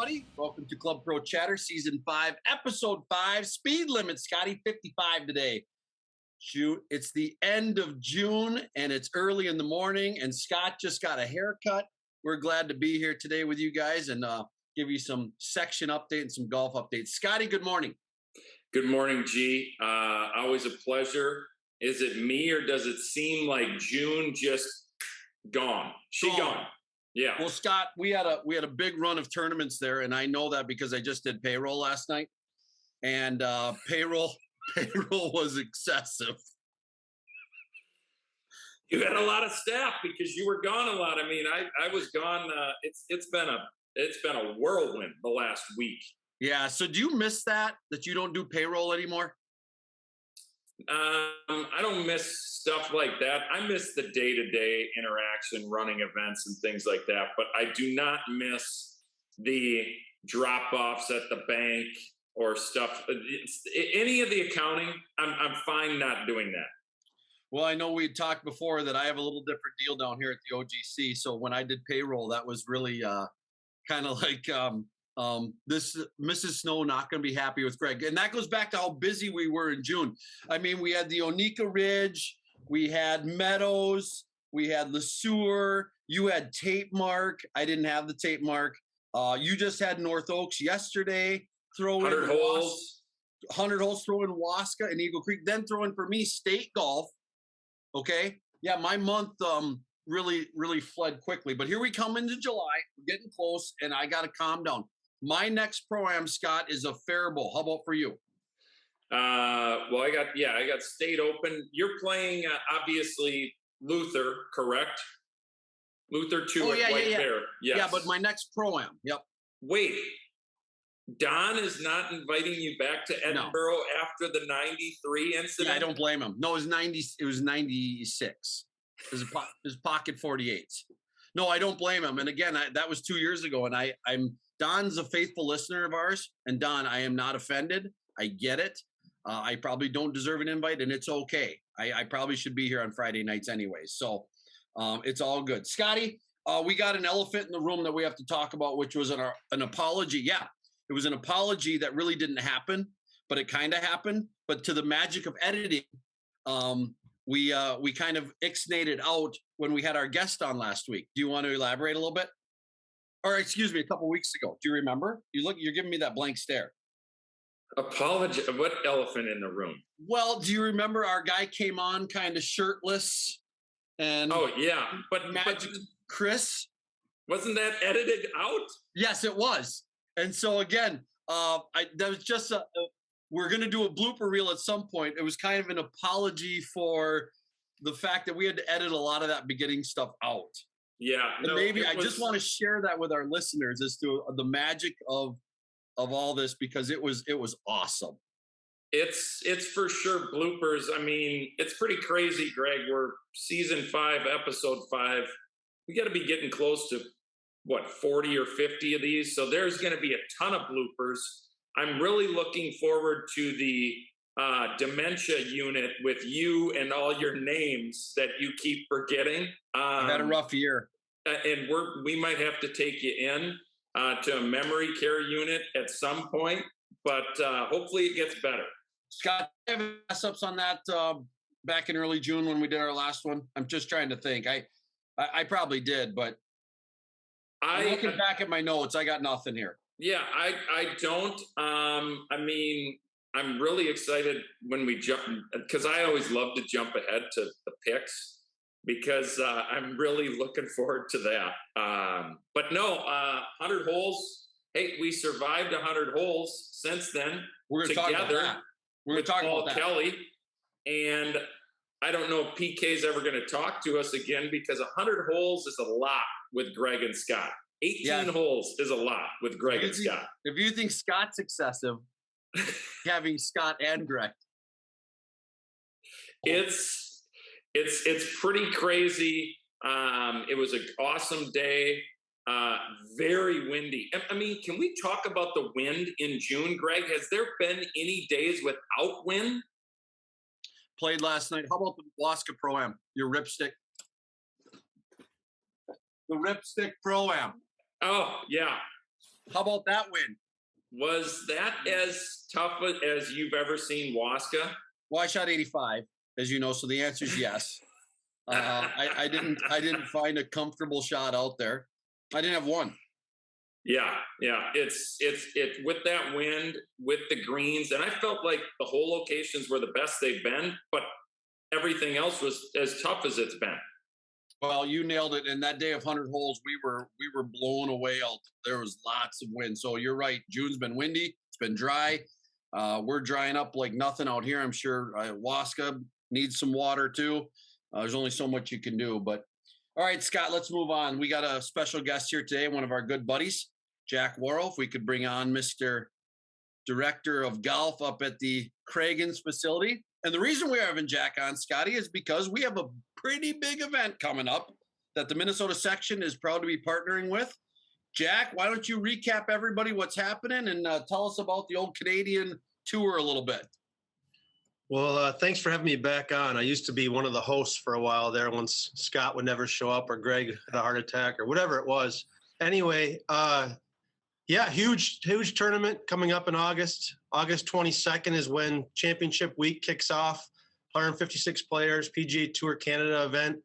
everybody. Welcome to Club Pro Chatter, Season 5, Episode 5. Speed limit, Scotty, 55 today. Shoot, it's the end of June, and it's early in the morning, and Scott just got a haircut. We're glad to be here today with you guys and give you some section update and some golf updates. Scotty, good morning. Good morning, G. Always a pleasure. Is it me, or does it seem like June just gone? Gone. Yeah. Well, Scott, we had a big run of tournaments there, and I know that because I just did payroll last night, and payroll was excessive. You had a lot of staff because you were gone a lot. I mean, I was gone. It's been a whirlwind the last week. Yeah. So do you miss that you don't do payroll anymore? I don't miss stuff like that. I miss the day-to-day interaction, running events and things like that. But I do not miss the drop-offs at the bank or stuff. Any of the accounting, I'm fine not doing that. Well, I know we talked before that I have a little different deal down here at the OGC. So when I did payroll, that was really kind of like this Mrs. Snow not going to be happy with Greg. And that goes back to how busy we were in June. I mean, we had the Onika Ridge, we had Meadows, we had LeSueur, you had Tape Mark. I didn't have the Tape Mark. You just had North Oaks yesterday. Throw in 100 holes. 100 holes, throw in Waska and Eagle Creek, then throw in for me state golf. Okay. Yeah, my month really fled quickly. But here we come into July. We're getting close, and I got to calm down. My next pro-am, Scott, is a Faribault. How about for you? Well, I got State Open. You're playing, obviously, Luther, correct? Luther 2 at White Bear. Yes. Yeah, but my next pro-am. Yep. Wait. Don is not inviting you back to Edinburgh after the 93 incident? Yeah, I don't blame him. No, it was 96. It was pocket 48s. No, I don't blame him. And again, that was 2 years ago. And I'm Don's a faithful listener of ours. And Don, I am not offended. I get it. I probably don't deserve an invite, and it's okay. I probably should be here on Friday nights anyway. So it's all good. Scotty, we got an elephant in the room that we have to talk about, which was an apology. Yeah, it was an apology that really didn't happen, but it kind of happened. But to the magic of editing, we kind of ixnated out when we had our guest on last week. Do you want to elaborate a little bit? Or excuse me, a couple weeks ago. Do you remember? You're giving me that blank stare. Apology. What elephant in the room? Well, do you remember our guy came on kind of shirtless and but Chris? Wasn't that edited out? Yes, it was. And so again, that was just we're going to do a blooper reel at some point. It was kind of an apology for the fact that we had to edit a lot of that beginning stuff out. Yeah. And maybe I just want to share that with our listeners as to the magic of all this, because it was awesome. It's for sure bloopers. I mean, it's pretty crazy, Greg. We're season 5, episode 5. We got to be getting close to 40 or 50 of these. So there's going to be a ton of bloopers. I'm really looking forward to the dementia unit with you and all your names that you keep forgetting. I've had a rough year. And we might have to take you in to a memory care unit at some point, but hopefully it gets better. Scott, do you have mess-ups on that back in early June when we did our last one? I'm just trying to think. I probably did, but I'm looking back at my notes. I got nothing here. Yeah, I don't. I mean, I'm really excited when we jump, because I always love to jump ahead to the picks, because I'm really looking forward to that. But no, 100 holes. Hey, we survived 100 holes since then. We're going to talk about that. We're going to talk about that. Kelly. And I don't know if PK's ever going to talk to us again, because 100 holes is a lot with Greg and Scott. 18 holes is a lot with Greg and Scott. If you think Scott's excessive, having Scott and Greg. It's pretty crazy. It was an awesome day. Very windy. I mean, can we talk about the wind in June, Greg? Has there been any days without wind? Played last night. How about the Waska Pro-Am? Your Ripstick? The Ripstick Pro-Am. Oh, yeah. How about that win? Was that as tough as you've ever seen Waska? Well, I shot 85, as you know, so the answer is yes. I didn't find a comfortable shot out there. I didn't have one. Yeah, yeah. It's with that wind, with the greens, and I felt like the whole locations were the best they've been, but everything else was as tough as it's been. Well, you nailed it. And that day of 100 holes, we were blown away out. There was lots of wind. So you're right. June's been windy. It's been dry. We're drying up like nothing out here. I'm sure Waska needs some water too. There's only so much you can do. But all right, Scott, let's move on. We got a special guest here today, one of our good buddies, Jack Wawro. If we could bring on Mr. Director of Golf up at the Cragun's facility. And the reason we're having Jack on, Scotty, is because we have a pretty big event coming up that the Minnesota section is proud to be partnering with. Jack, why don't you recap everybody what's happening and tell us about the old Canadian tour a little bit? Well, thanks for having me back on. I used to be one of the hosts for a while there once Scott would never show up or Greg had a heart attack or whatever it was. Anyway, yeah, huge tournament coming up in August. August 22nd is when championship week kicks off. 156 players, PGA Tour Canada event.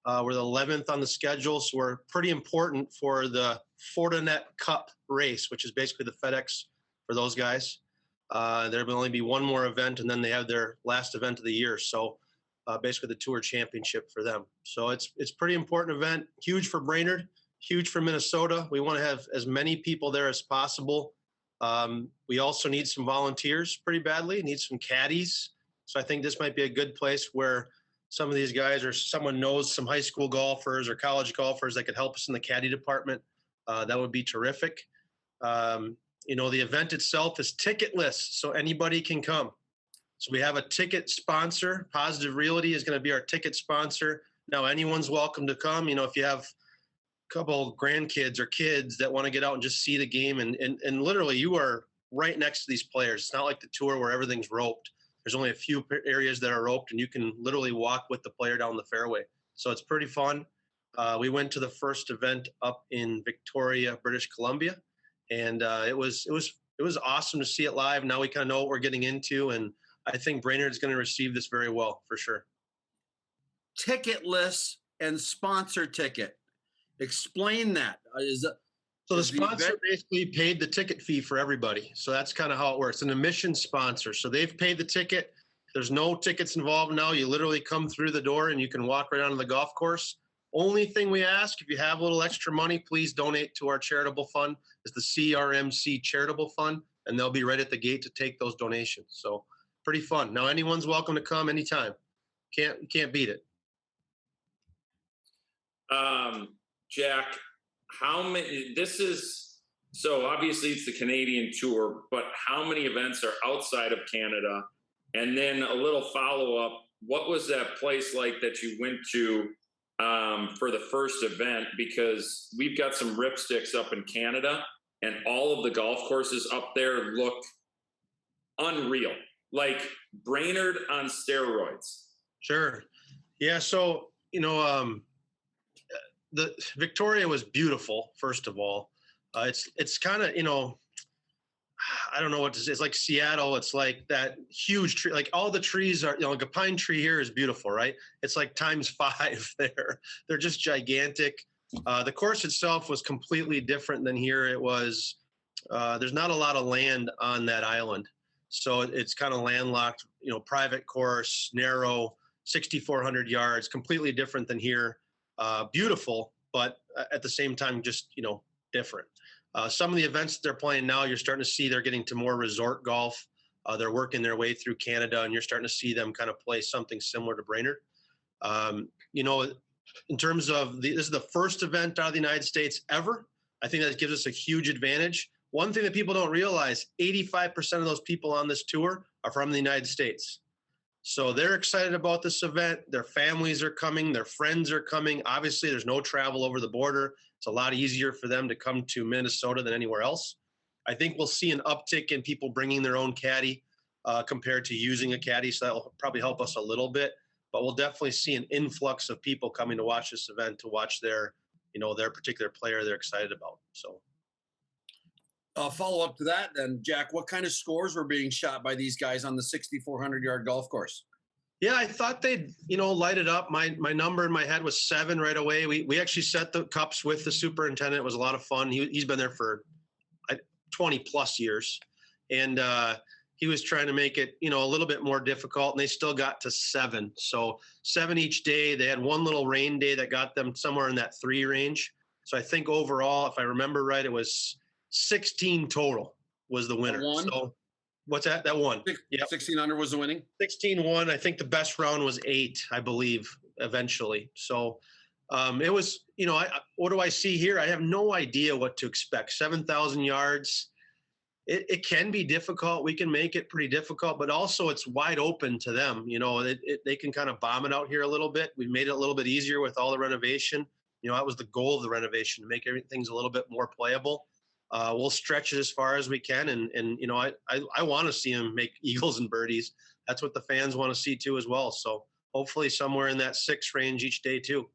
We're the 11th on the schedule, so we're pretty important for the Fortinet Cup race, which is basically the FedEx for those guys. There will only be one more event, and then they have their last event of the year. So basically the Tour Championship for them. So it's pretty important event, huge for Brainerd, huge for Minnesota. We want to have as many people there as possible. We also need some volunteers pretty badly, need some caddies. So I think this might be a good place where some of these guys or someone knows some high school golfers or college golfers that could help us in the caddy department. That would be terrific. The event itself is ticketless, so anybody can come. So we have a ticket sponsor. Positive Realty is going to be our ticket sponsor. Now, anyone's welcome to come. If you have a couple grandkids or kids that want to get out and just see the game, and literally you are right next to these players. It's not like the tour where everything's roped. There's only a few areas that are roped, and you can literally walk with the player down the fairway. So it's pretty fun. We went to the first event up in Victoria, British Columbia, and it was awesome to see it live. Now we kind of know what we're getting into, and I think Brainerd's going to receive this very well for sure. Ticketless and sponsor ticket. Explain that. So the sponsor basically paid the ticket fee for everybody. So that's kind of how it works. An admission sponsor. So they've paid the ticket. There's no tickets involved now. You literally come through the door and you can walk right onto the golf course. Only thing we ask, if you have a little extra money, please donate to our charitable fund. It's the CRMC Charitable Fund, and they'll be right at the gate to take those donations. So pretty fun. Now anyone's welcome to come anytime. Can't beat it. Jack, how many, so obviously it's the Canadian tour, but how many events are outside of Canada? And then a little follow-up, what was that place like that you went to for the first event? Because we've got some ripsticks up in Canada, and all of the golf courses up there look unreal, like Brainerd on steroids. Sure. Yeah. So, the Victoria was beautiful. First of all, it's kind of, I don't know what to say. It's like Seattle. It's like that huge tree. Like all the trees are, like a pine tree here is beautiful, right? It's like times 5 there. They're just gigantic. The course itself was completely different than here. It was, there's not a lot of land on that island. So it's kind of landlocked, private course, narrow, 6,400 yards, completely different than here. Beautiful, but at the same time, just, different. Some of the events that they're playing now, you're starting to see they're getting to more resort golf. They're working their way through Canada, and you're starting to see them kind of play something similar to Brainerd. In terms of this is the first event out of the United States ever. I think that gives us a huge advantage. One thing that people don't realize, 85% of those people on this tour are from the United States. So they're excited about this event. Their families are coming. Their friends are coming. Obviously, there's no travel over the border. It's a lot easier for them to come to Minnesota than anywhere else. I think we'll see an uptick in people bringing their own caddy compared to using a caddy. So that will probably help us a little bit. But we'll definitely see an influx of people coming to watch this event, to watch their particular player they're excited about. So. Follow up to that, then, Jack. What kind of scores were being shot by these guys on the 6,400-yard golf course? Yeah, I thought they'd, light it up. My number in my head was 7 right away. We actually set the cups with the superintendent. It was a lot of fun. He's been there for 20 plus years, and he was trying to make it, a little bit more difficult, and they still got to 7. So 7 each day. They had one little rain day that got them somewhere in that 3 range. So I think overall, if I remember right, it was 16 total was the winner. One? So what's that? That one. Yeah. 16 under was the winning. 16-1. I think the best round was 8, I believe, eventually. So it was, what do I see here? I have no idea what to expect. 7,000 yards. It can be difficult. We can make it pretty difficult, but also it's wide open to them. They can kind of bomb it out here a little bit. We made it a little bit easier with all the renovation. That was the goal of the renovation, to make everything's a little bit more playable. We'll stretch it as far as we can. And I want to see them make eagles and birdies. That's what the fans want to see too, as well. So hopefully somewhere in that 6 range each day too,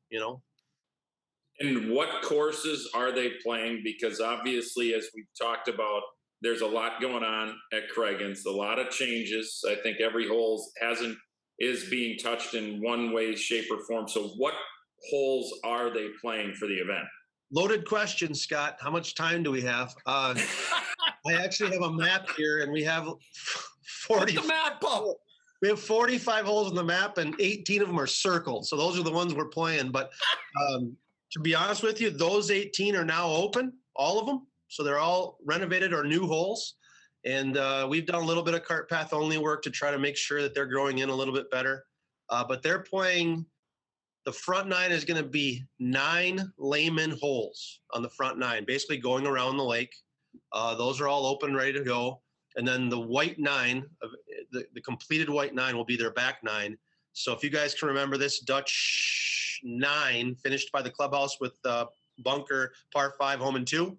And what courses are they playing? Because obviously, as we've talked about, there's a lot going on at Cragun's, a lot of changes. I think every hole is being touched in one way, shape, or form. So what holes are they playing for the event? Loaded question, Scott. How much time do we have? I actually have a map here, and we have 40. Put the map up. We have 45 holes in the map, and 18 of them are circled. So those are the ones we're playing. But to be honest with you, those 18 are now open, all of them. So they're all renovated or new holes. And we've done a little bit of cart path only work to try to make sure that they're growing in a little bit better. But they're playing, the front 9 is going to be 9 layman holes on the front 9, basically going around the lake. Those are all open, ready to go. And then the white 9, the completed white 9 will be their back 9. So if you guys can remember this, Dutch 9 finished by the clubhouse with bunker par 5 home and 2.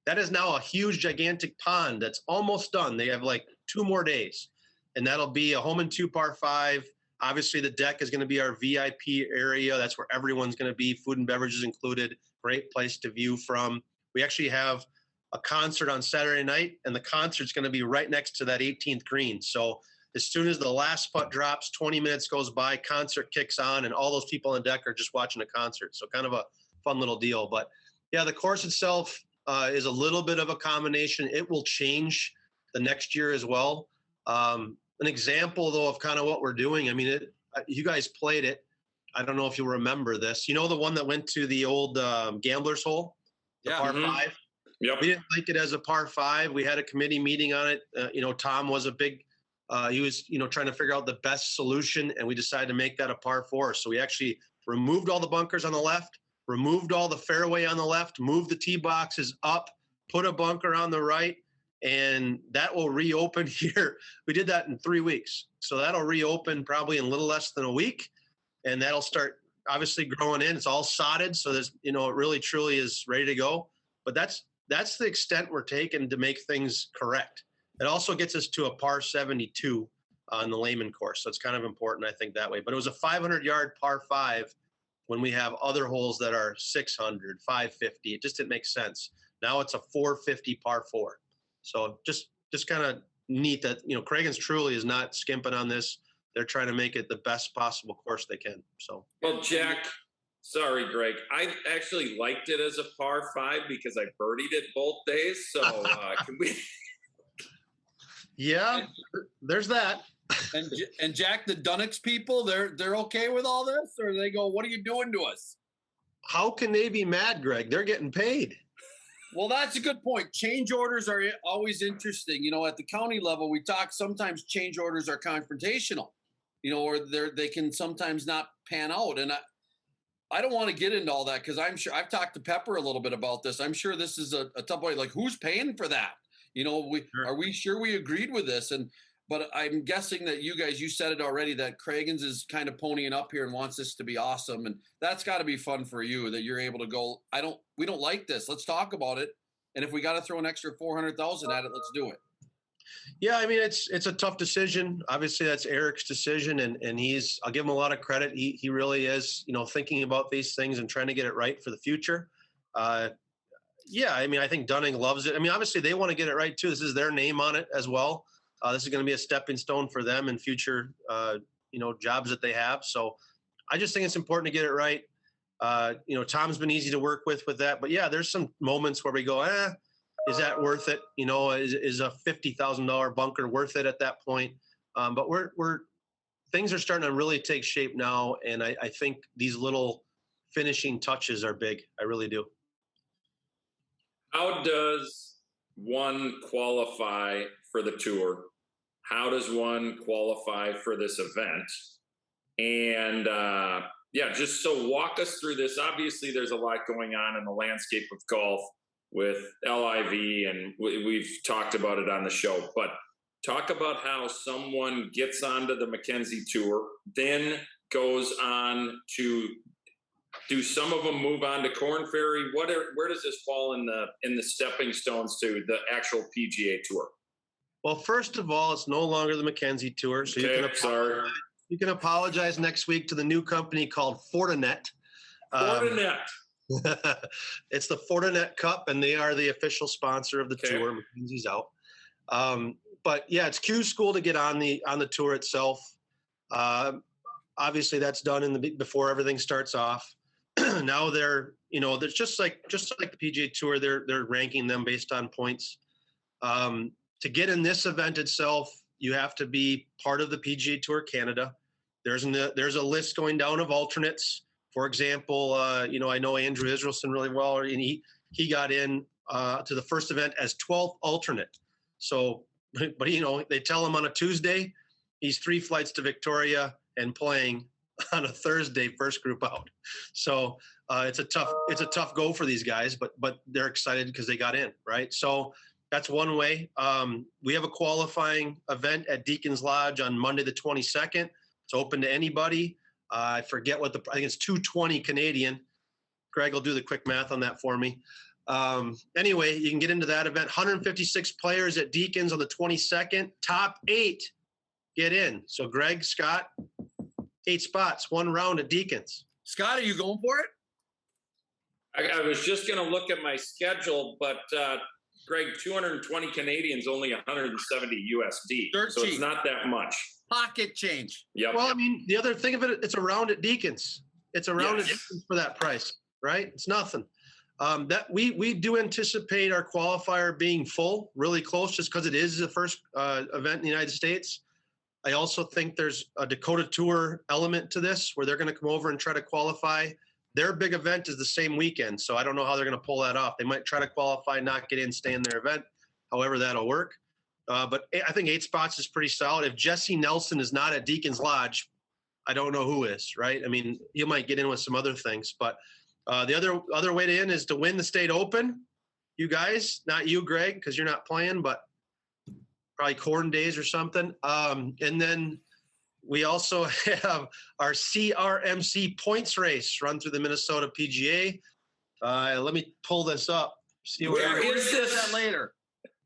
That is now a huge, gigantic pond that's almost done. They have like 2 more days, and that'll be a home and 2 par 5. Obviously, the deck is going to be our VIP area. That's where everyone's going to be. Food and beverages included. Great place to view from. We actually have a concert on Saturday night, and the concert's going to be right next to that 18th green. So as soon as the last putt drops, 20 minutes goes by, concert kicks on, and all those people on deck are just watching a concert. So kind of a fun little deal. But yeah, the course itself is a little bit of a combination. It will change the next year as well. An example, though, of kind of what we're doing. I mean, you guys played it. I don't know if you remember this. The one that went to the old Gambler's Hole, the par 5? Yep. We didn't like it as a par 5. We had a committee meeting on it. Tom was a big, he was, trying to figure out the best solution, and we decided to make that a par 4. So we actually removed all the bunkers on the left, removed all the fairway on the left, moved the tee boxes up, put a bunker on the right, and that will reopen here. We did that in 3 weeks. So that'll reopen probably in a little less than a week, and that'll start obviously growing in. It's all sodded, so there's, it really truly is ready to go. But that's the extent we're taking to make things correct. It also gets us to a par 72 on the layman course. So it's kind of important, I think, that way. But it was a 500-yard par 5 when we have other holes that are 600, 550. It just didn't make sense. Now it's a 450 par 4. So just kind of neat that, Cragun's truly is not skimping on this. They're trying to make it the best possible course they can. So, well, Jack, sorry, Greg, I actually liked it as a par 5 because I birdied it both days. So can we? Yeah, there's that. And Jack, the Dunnix people, they're okay with all this, or they go, "What are you doing to us?" How can they be mad, Greg? They're getting paid. Well, that's a good point. Change orders are always interesting. At the county level, we talk sometimes change orders are confrontational, or they can sometimes not pan out. And I don't want to get into all that because I'm sure I've talked to Pepper a little bit about this. I'm sure this is a tough way. Like, who's paying for that? Are we sure we agreed with this? But I'm guessing that you said it already, that Cragun's is kind of ponying up here and wants this to be awesome. And that's got to be fun for you that you're able to go, we don't like this. Let's talk about it. And if we got to throw an extra 400,000 at it, let's do it. Yeah. I mean, it's a tough decision. Obviously that's Eric's decision. And I'll give him a lot of credit. He really is, thinking about these things and trying to get it right for the future. Yeah, I mean, I think Dunning loves it. I mean, obviously they want to get it right too. This is their name on it as well. This is going to be a stepping stone for them in future, jobs that they have. So I just think it's important to get it right. Tom's been easy to work with that, but yeah, there's some moments where we go, is that worth it? Is a $50,000 bunker worth it at that point? But things are starting to really take shape now, and I think these little finishing touches are big. I really do. How does one qualify for the tour? How does one qualify for this event? And just so walk us through this. Obviously, there's a lot going on in the landscape of golf with LIV, and we've talked about it on the show. But talk about how someone gets onto the Mackenzie Tour, then goes on to do some of them move on to Corn Ferry? Where does this fall in the stepping stones to the actual PGA Tour? Well, first of all, it's no longer the Mackenzie Tour, so you can apologize next week to the new company called Fortinet. Fortinet. It's the Fortinet Cup, and they are the official sponsor of the tour. Mackenzie's out. But yeah, it's Q School to get on the tour itself. Obviously, that's done before everything starts off. Now there's just like the PGA Tour, they're ranking them based on points. To get in this event itself, you have to be part of the PGA Tour Canada. There's a list going down of alternates. For example, I know Andrew Israelson really well, and he got in to the first event as 12th alternate. So, but they tell him on a Tuesday, he's 3 flights to Victoria and playing on a Thursday, first group out. So it's a tough go for these guys, but they're excited because they got in, right? So that's one way. We have a qualifying event at Deacon's Lodge on Monday the 22nd. It's open to anybody. I forget I think it's $220 Canadian. Greg will do the quick math on that for me. Anyway, you can get into that event. 156 players at Deacon's on the 22nd. Top 8 get in. So Greg, Scott, 8 spots, 1 round at Deacon's. Scott, are you going for it? I was just going to look at my schedule, but Greg, 220 Canadians, only 170 USD. Dirt so cheap. It's not that much. Pocket change. Yep. Well, I mean, the other thing of it, it's a round at Deacon's. It's a round at Deacon's for that price, right? It's nothing. That we do anticipate our qualifier being full, really close, just because it is the first event in the United States. I also think there's a Dakota Tour element to this, where they're going to come over and try to qualify. Their big event is the same weekend, so I don't know how they're going to pull that off. They might try to qualify, not get in, stay in their event. However, that'll work. But I think 8 spots is pretty solid. If Jesse Nelson is not at Deacon's Lodge, I don't know who is, right? I mean, he might get in with some other things. But the other way to in is to win the state open. You guys, not you, Greg, because you're not playing, but probably Corn Days or something. And then we also have our CRMC points race run through the Minnesota PGA. Let me pull this up. See where is this later?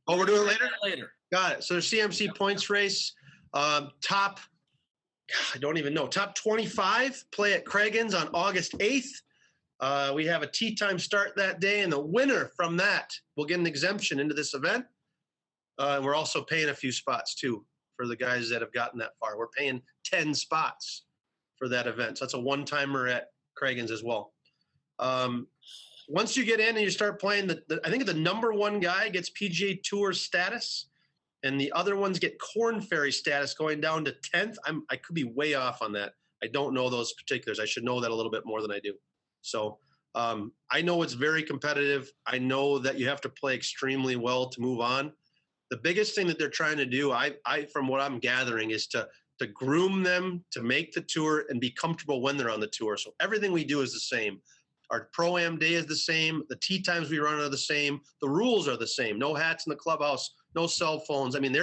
Oh, we're doing it later? Later. Got it. So there's CMC points race. Top 25 play at Cragun's on August 8th. We have a tee time start that day, and the winner from that will get an exemption into this event. And we're also paying a few spots too for the guys that have gotten that far. We're paying 10 spots for that event. So that's a one-timer at Cragun's as well. Once you get in and you start playing, I think the number 1 guy gets PGA Tour status, and the other ones get Corn Ferry status going down to 10th. I could be way off on that. I don't know those particulars. I should know that a little bit more than I do. So I know it's very competitive. I know that you have to play extremely well to move on. The biggest thing that they're trying to do, from what I'm gathering, is to groom them to make the tour and be comfortable when they're on the tour. So everything we do is the same. Our Pro-Am day is the same. The tee times we run are the same. The rules are the same. No hats in the clubhouse, no cell phones. I mean,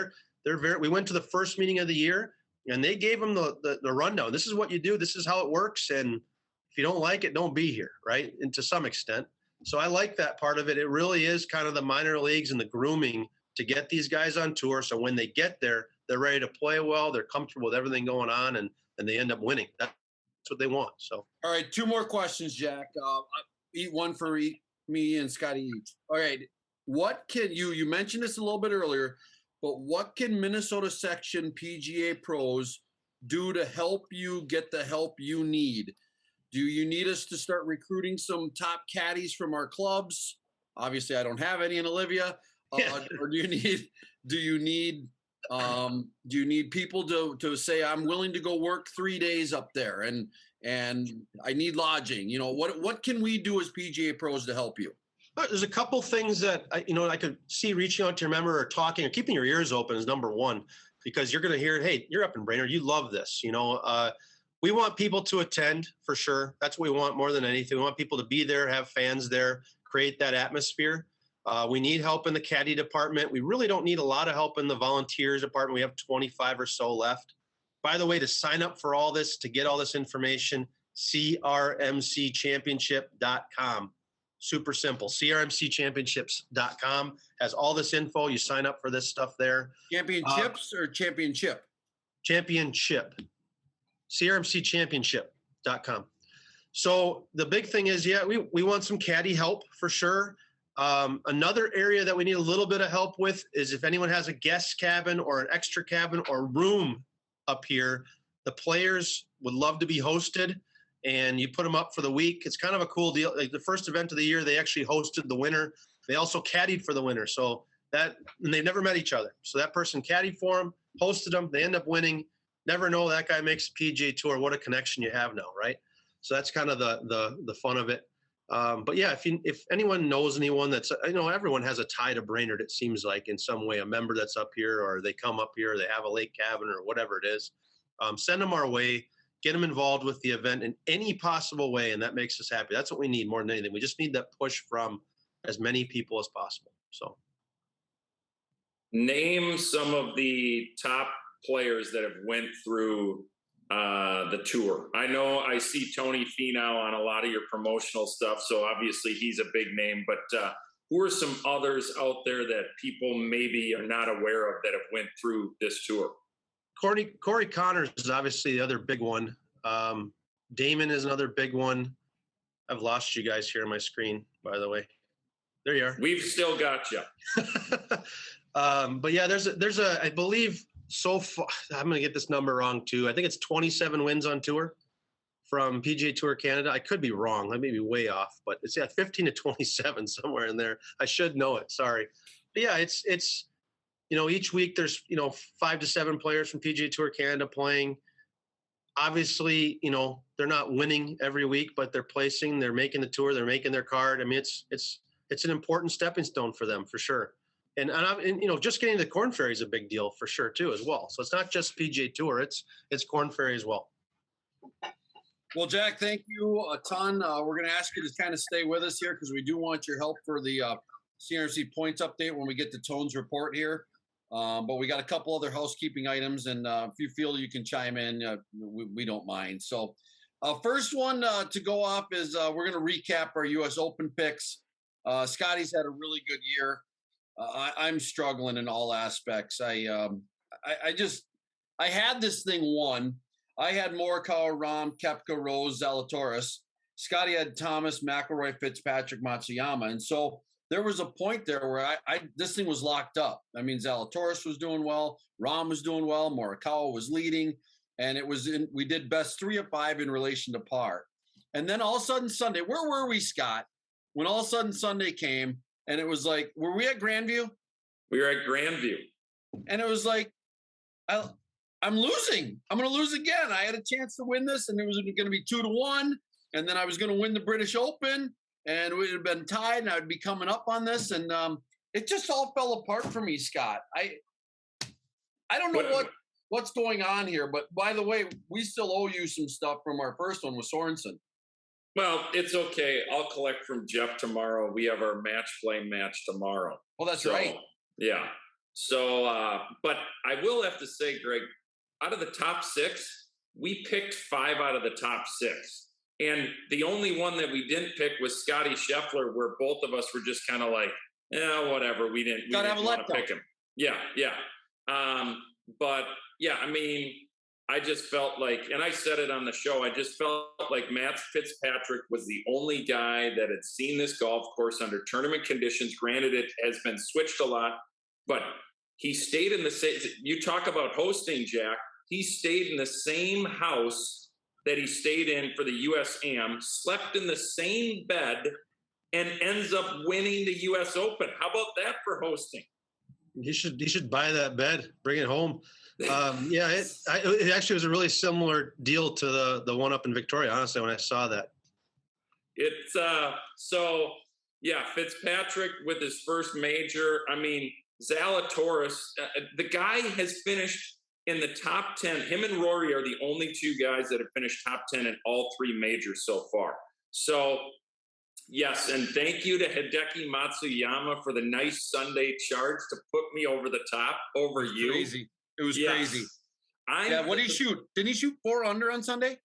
we went to the first meeting of the year, and they gave them the rundown. This is what you do. This is how it works. And if you don't like it, don't be here, right? And to some extent. So I like that part of it. It really is kind of the minor leagues and the grooming to get these guys on tour. So when they get there, they're ready to play well. They're comfortable with everything going on, and they end up winning. That's what they want. So, all right, 2 more questions, Jack. Eat one for me and Scotty each. All right. What can you mentioned this a little bit earlier, but what can Minnesota Section PGA pros do to help you get the help you need? Do you need us to start recruiting some top caddies from our clubs? Obviously, I don't have any in Olivia. Or do you need people to say, I'm willing to go work 3 days up there and I need lodging? You know, what can we do as PGA pros to help you? There's a couple things that I could see reaching out to your member or talking or keeping your ears open is number one, because you're going to hear, hey, you're up in Brainerd, you love this. We want people to attend for sure. That's what we want more than anything. We want people to be there, have fans there, create that atmosphere. We need help in the caddy department. We really don't need a lot of help in the volunteers department. We have 25 or so left. By the way, to sign up for all this, to get all this information, CRMCChampionship.com. Super simple. CRMCChampionships.com has all this info. You sign up for this stuff there. Championships or championship? Championship. CRMCChampionship.com. So the big thing is, we want some caddy help for sure. Another area that we need a little bit of help with is if anyone has a guest cabin or an extra cabin or room up here, the players would love to be hosted, and you put them up for the week. It's kind of a cool deal. Like the first event of the year, they actually hosted the winner. They also caddied for the winner. So and they've never met each other. So that person caddied for them, hosted them. They end up winning. Never know that guy makes a PGA Tour. What a connection you have now, right? So that's kind of the fun of it. But yeah, if anyone knows anyone that's, everyone has a tie to Brainerd, it seems like in some way, a member that's up here, or they come up here, or they have a lake cabin or whatever it is, send them our way, get them involved with the event in any possible way. And that makes us happy. That's what we need more than anything. We just need that push from as many people as possible. So name some of the top players that have went through the tour. I know I see Tony Finau on a lot of your promotional stuff, so obviously he's a big name, but who are some others out there that people maybe are not aware of that have went through this tour? Corey Connors is obviously the other big one. Damon is another big one. I've lost you guys here on my screen, by the way. There you are. We've still got you. But yeah, there's a I believe so far, I'm going to get this number wrong too. I think it's 27 wins on tour from PGA Tour Canada. I could be wrong. I may be way off, but it's 15 to 27 somewhere in there. I should know it. Sorry. But yeah, it's each week there's 5 to 7 players from PGA Tour Canada playing. Obviously, they're not winning every week, but they're placing, they're making the tour, they're making their card. I mean, it's an important stepping stone for them for sure. And just getting the Corn Ferry is a big deal for sure too, as well. So it's not just PGA Tour; it's Corn Ferry as well. Well, Jack, thank you a ton. We're going to ask you to kind of stay with us here because we do want your help for the CRMC points update when we get the Tones report here. But we got a couple other housekeeping items, and if you feel you can chime in, we don't mind. So, first one to go off is we're going to recap our U.S. Open picks. Scotty's had a really good year. I'm struggling in all aspects. I had this thing won. I had Morikawa, Rahm, Koepka, Rose, Zalatoris. Scotty had Thomas, McIlroy, Fitzpatrick, Matsuyama, and so there was a point there where this thing was locked up. I mean, Zalatoris was doing well, Rahm was doing well, Morikawa was leading, and we did best 3 of 5 in relation to par. And then all of a sudden Sunday, where were we, Scott? When all of a sudden Sunday came. And it was like, were we at Grandview? We were at Grandview. And it was like, I'm losing. I'm going to lose again. I had a chance to win this, and it was going to be 2-1. And then I was going to win the British Open, and it would have been tied, and I would be coming up on this. And it just all fell apart for me, Scott. I don't know what's going on here. But by the way, we still owe you some stuff from our first one with Sorensen. Well, it's okay. I'll collect from Jeff tomorrow. We have our match play match tomorrow. Well, that's right. Yeah. So, but I will have to say, Greg, out of the top 6, we picked 5 out of the top 6. And the only one that we didn't pick was Scotty Scheffler, where both of us were just kind of like, whatever. We didn't want to pick him. Yeah. Yeah. But yeah, I mean, I just felt like, and I said it on the show, I just felt like Matt Fitzpatrick was the only guy that had seen this golf course under tournament conditions. Granted, it has been switched a lot, but he stayed in the same, you talk about hosting, Jack, he stayed in the same house that he stayed in for the US Am, slept in the same bed, and ends up winning the US Open. How about that for hosting? He should buy that bed, bring it home. Yeah, it actually was a really similar deal to the one up in Victoria, honestly, when I saw that. It's so yeah, Fitzpatrick with his first major. I mean, Zalatoris, the guy has finished in the top 10. Him and Rory are the only two guys that have finished top 10 in all three majors so far. So yes, and thank you to Hideki Matsuyama for the nice Sunday charge to put me over the top over you. Crazy. It was crazy. What did he shoot? Didn't he shoot 4 under on Sunday?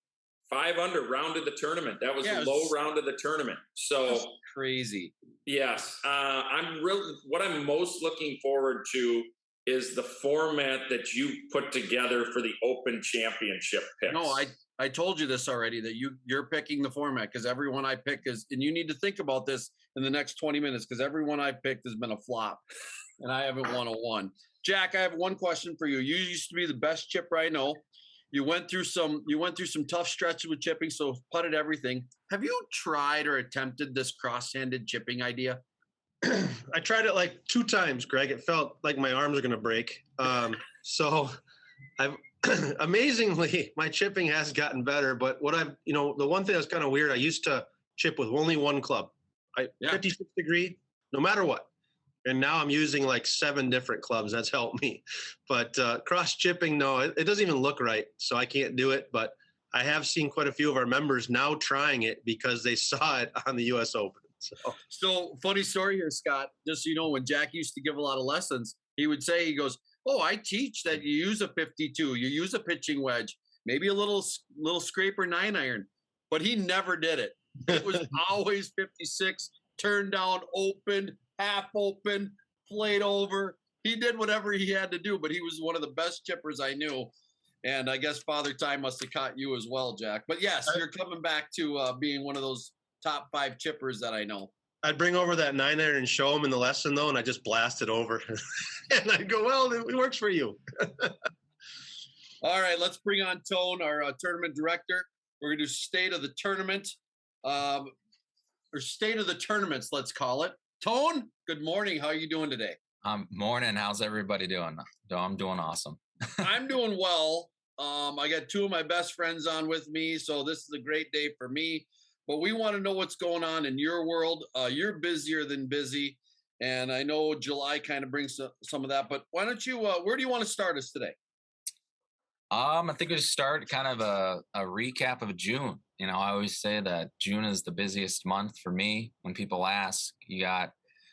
5 under, rounded the tournament. That was the low round of the tournament. So crazy. Yes, what I'm most looking forward to is the format that you put together for the Open Championship picks. No, I told you this already, that you're picking the format, because everyone I pick is, and you need to think about this in the next 20 minutes, because everyone I picked has been a flop, and I haven't won a one. Jack, I have one question for you. You used to be the best chipper I know. You went through some tough stretches with chipping, so putted everything. Have you tried or attempted this cross-handed chipping idea? I tried it like 2 times, Greg. It felt like my arms are going to break. So I've amazingly, my chipping has gotten better, but the one thing that's kind of weird, I used to chip with only one club, 56 degree, no matter what. And now I'm using like 7 different clubs. That's helped me. But cross chipping, no, it doesn't even look right. So I can't do it. But I have seen quite a few of our members now trying it because they saw it on the US Open. So funny story here, Scott. Just so you know, when Jack used to give a lot of lessons, he would say, he goes, "Oh, I teach that you use a 52, you use a pitching wedge, maybe a little scraper 9-iron," but he never did it. It was always 56, turned down, open, half open, played over. He did whatever he had to do, but he was one of the best chippers I knew. And I guess Father Time must have caught you as well, Jack. But yes, you're coming back to being one of those top 5 chippers that I know. I'd bring over that 9-iron and show them in the lesson, though, and I just blast it over. And I'd go, "Well, it works for you." All right, let's bring on Tone, our tournament director. We're going to do state of the tournament, or state of the tournaments, let's call it. Tone, good morning. How are you doing today? Morning. How's everybody doing? I'm doing awesome. I'm doing well. I got 2 of my best friends on with me, so this is a great day for me. But we want to know what's going on in your world. You're busier than busy, and I know July kind of brings some of that. But why don't you? Where do you want to start us today? I think we should start kind of a recap of June. You know, I always say that June is the busiest month for me. When people ask, you got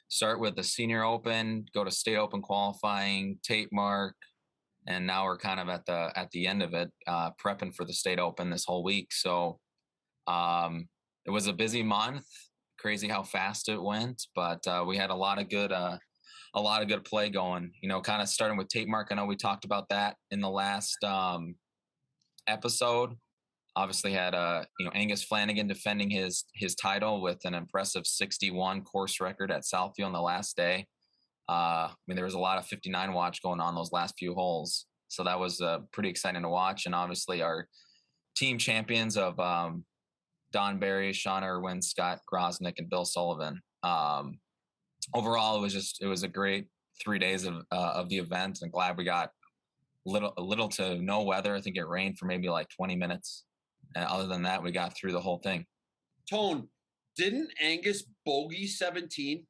start with the Senior Open, go to State Open qualifying, tape mark, and now we're kind of at the end of it, prepping for the State Open this whole week. So it was a busy month. Crazy how fast it went, but we had a lot of good play going. You know, kind of starting with tape mark. I know we talked about that in the last episode. Obviously had Angus Flanagan defending his title with an impressive 61 course record at Southfield on the last day. I mean, there was a lot of 59 watch going on those last few holes, so that was pretty exciting to watch. And obviously our team champions of Don Barry, Sean Irwin, Scott Grosnick, and Bill Sullivan. Overall, it was a great 3 days of the event, and glad we got little to no weather. I think it rained for maybe like 20 minutes. And other than that, we got through the whole thing. Tone, didn't Angus bogey 17?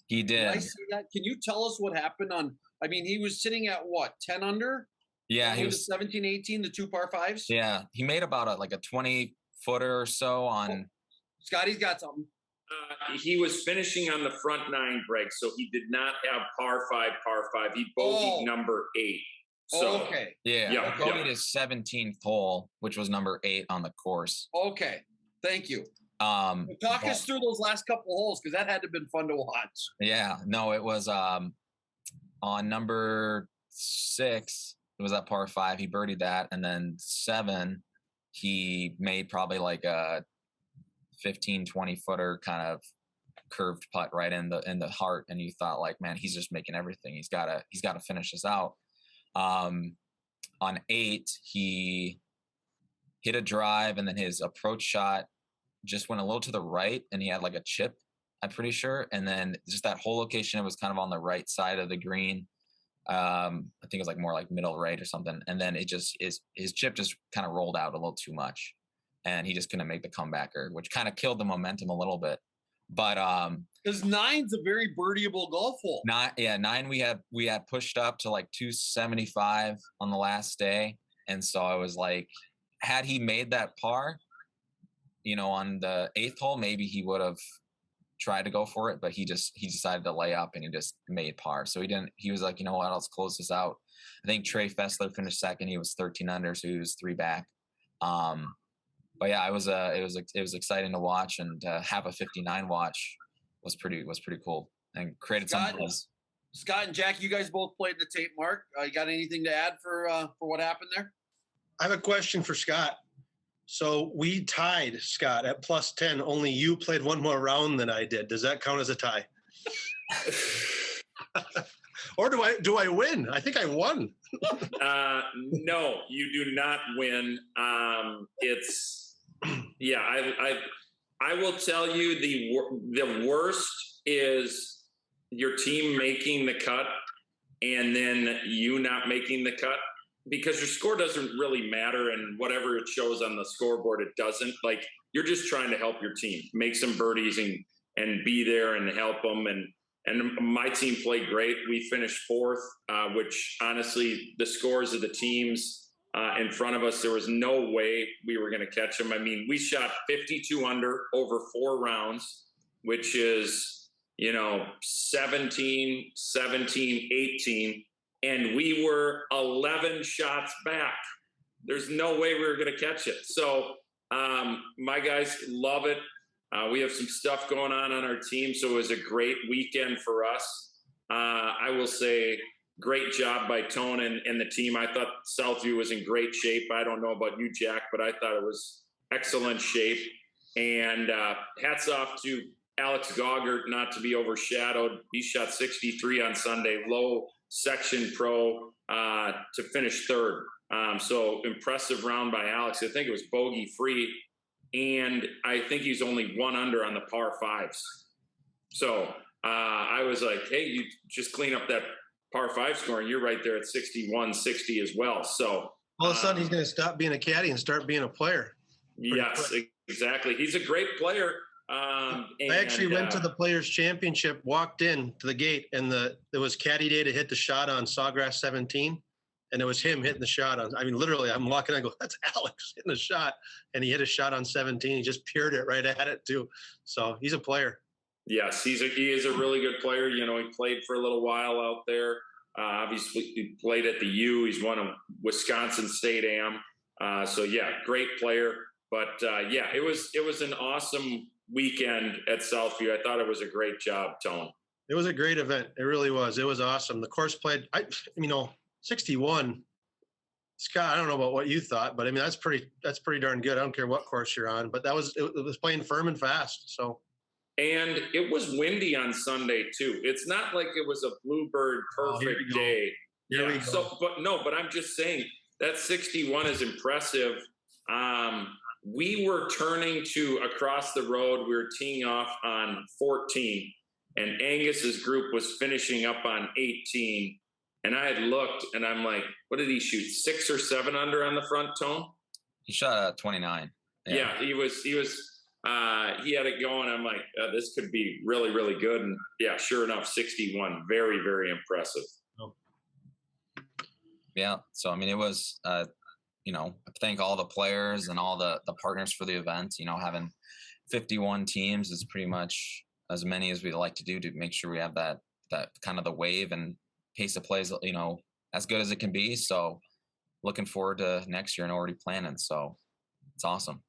He did. I see that? Can you tell us what happened he was sitting at what, 10 under? Yeah, he was 17, 18, the 2 par 5s? Yeah, he made about a 20-footer or so on. Scotty's got something. He was finishing on the front 9, Greg, so he did not have par 5. He bogeyed number 8. So, okay. Yeah. Bogeyed his 17th hole, which was number 8 on the course. Okay. Thank you. Talk us through those last couple holes, because that had to have been fun to watch. Yeah. No, it was on number 6. that par 5. He birdied that, and then 7, he made probably like a 15, 20 footer kind of curved putt right in the heart, and you thought like, man, he's just making everything. He's got to finish this out. On 8, he hit a drive, and then his approach shot just went a little to the right, and he had like a chip, I'm pretty sure. And then just that whole location, it was kind of on the right side of the green. I think it was like more like middle right or something. And then it just his chip just kind of rolled out a little too much, and he just couldn't make the comebacker, which kind of killed the momentum a little bit. But because 9's a very birdieable golf hole. 9 we had pushed up to like 275 on the last day, and so I was like, had he made that par, on the 8th hole, maybe he would have tried to go for it, but he decided to lay up, and he just made par. So he was like, you know what, let's close this out. I think Trey Fessler finished second. He was 13 under, so he was 3 back. But yeah, it was exciting to watch, and to have a 59 watch was pretty cool, and created some buzz. Scott and Jack, you guys both played the tape, Mark. You got anything to add for what happened there? I have a question for Scott. So we tied, Scott, at +10. Only you played one more round than I did. Does that count as a tie? Or do I win? I think I won. No, you do not win. I will tell you the worst is your team making the cut and then you not making the cut, because your score doesn't really matter, and whatever it shows on the scoreboard, it doesn't. Like, you're just trying to help your team make some birdies and be there and help them. And my team played great. We finished 4th, which honestly, the scores of the teams in front of us, there was no way we were going to catch them. I mean, we shot 52 under over 4 rounds, which is, 17, 17, 18. And we were 11 shots back. There's no way we were going to catch it. So my guys love it. We have some stuff going on our team, so it was a great weekend for us. I will say, great job by Tone and the team. I thought Southview was in great shape. I don't know about you, Jack, but I thought it was excellent shape. And hats off to Alex Gaugert, not to be overshadowed. He shot 63 on Sunday, low section pro to finish 3rd. So impressive round by Alex. I think it was bogey free. And I think he's only 1 under on the par 5s. So I was like, hey, you just clean up that par 5 score, and you're right there at 61, 60 as well. So all of a sudden he's going to stop being a caddy and start being a player. Yes, exactly. He's a great player. I actually went to the Players Championship, walked in to the gate, and there was caddy day to hit the shot on Sawgrass 17. And it was him hitting the shot on, I mean, literally, I'm walking, I go, that's Alex hitting a shot. And he hit a shot on 17. He just peered it right at it, too. So he's a player. Yes, he is a really good player. He played for a little while out there. Obviously, he played at the U. He's won a Wisconsin State Am. So, yeah, great player. But, it was an awesome weekend at Southview. I thought it was a great job, Tone. It was a great event. It really was. It was awesome. The course played, 61. Scott, I don't know about what you thought, but I mean, that's pretty darn good. I don't care what course you're on, but it was playing firm and fast. So, and it was windy on Sunday too. It's not like it was a bluebird perfect day. Here we go. So, but I'm just saying that 61 is impressive. We were turning to across the road. We were teeing off on 14, and Angus's group was finishing up on 18. And I had looked, and I'm like, what did he shoot? 6 or 7 under on the front, Tone? He shot 29. Yeah, he had it going. I'm like, this could be really, really good. And yeah, sure enough, 61. Very, very impressive. Yeah. So, I mean, it was, thank all the players and all the partners for the event. Having 51 teams is pretty much as many as we like to do to make sure we have that kind of the wave and pace of plays, as good as it can be. So looking forward to next year and already planning. So it's awesome.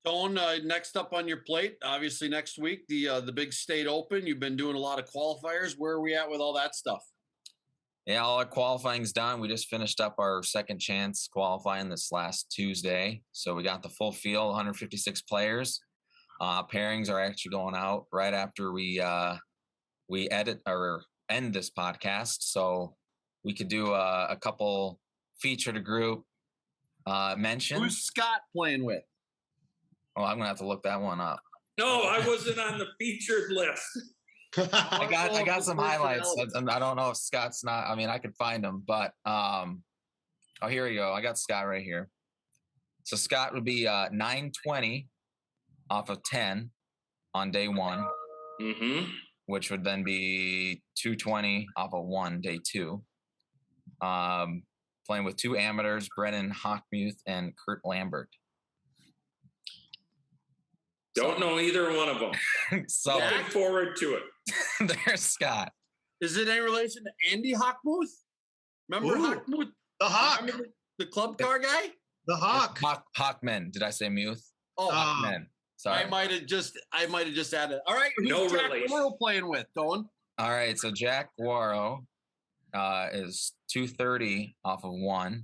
Tone, next up on your plate, obviously next week, the big state open. You've been doing a lot of qualifiers. Where are we at with all that stuff? Yeah, all our qualifying's done. We just finished up our second chance qualifying this last Tuesday. So we got the full field, 156 players. Pairings are actually going out right after we edit or end this podcast. So we could do a couple featured group mentions. Who's Scott playing with? Oh, I'm gonna have to look that one up. No, I wasn't on the featured list. I got some highlights. I don't know if Scott's not. I mean, I could find them, but oh, here we go. I got Scott right here. So Scott would be 920 off of 10 on day one, which would then be 220 off of 1 day 2. Playing with 2 amateurs, Brennan Hockmuth and Kurt Lambert. Don't know either one of them. So looking forward to it. There's Scott. Is it any relation to Andy Hockmuth? Remember Ooh, Hockmuth? The Hawk. Remember the club car guy? The Hawk. Hawkman. Did I say Muth? Oh, Hawkman. Sorry. I might have just added. All right, who's No Jack relation. Wawro playing with, Don? All right. So Jack Wawro is 230 off of 1,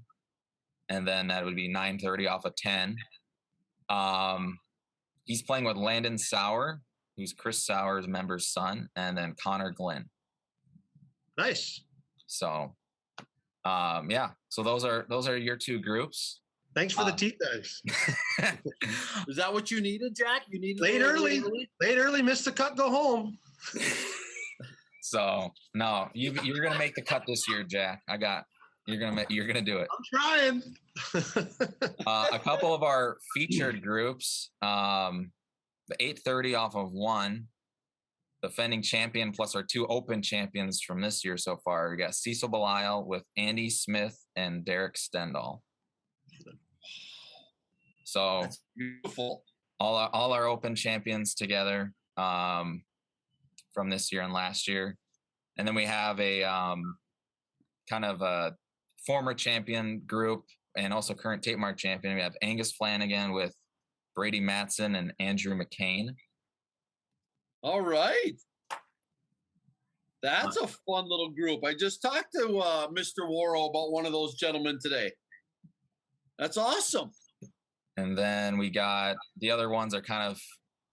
and then that would be 930 off of 10. He's playing with Landon Sauer, who's Chris Sauer's member's son, and then Connor Glenn. Nice. So, yeah. So those are your 2 groups. Thanks for the tea tags. Is that what you needed, Jack? You needed Late early. Late early. Missed the cut. Go home. So no, you're gonna make the cut this year, Jack. You're gonna do it. I'm trying. A couple of our featured groups, the 830 off of 1, defending champion plus our 2 open champions from this year so far. We got Cecil Belisle with Andy Smith and Derek Stendhal. So That's beautiful. all our open champions together from this year and last year, and then we have a kind of a former champion group and also current tape mark champion. We have Angus Flanagan with Brady Matson and Andrew McCain. All right. That's a fun little group. I just talked to Mr. Wawro about one of those gentlemen today. That's awesome. And then we got the other ones are kind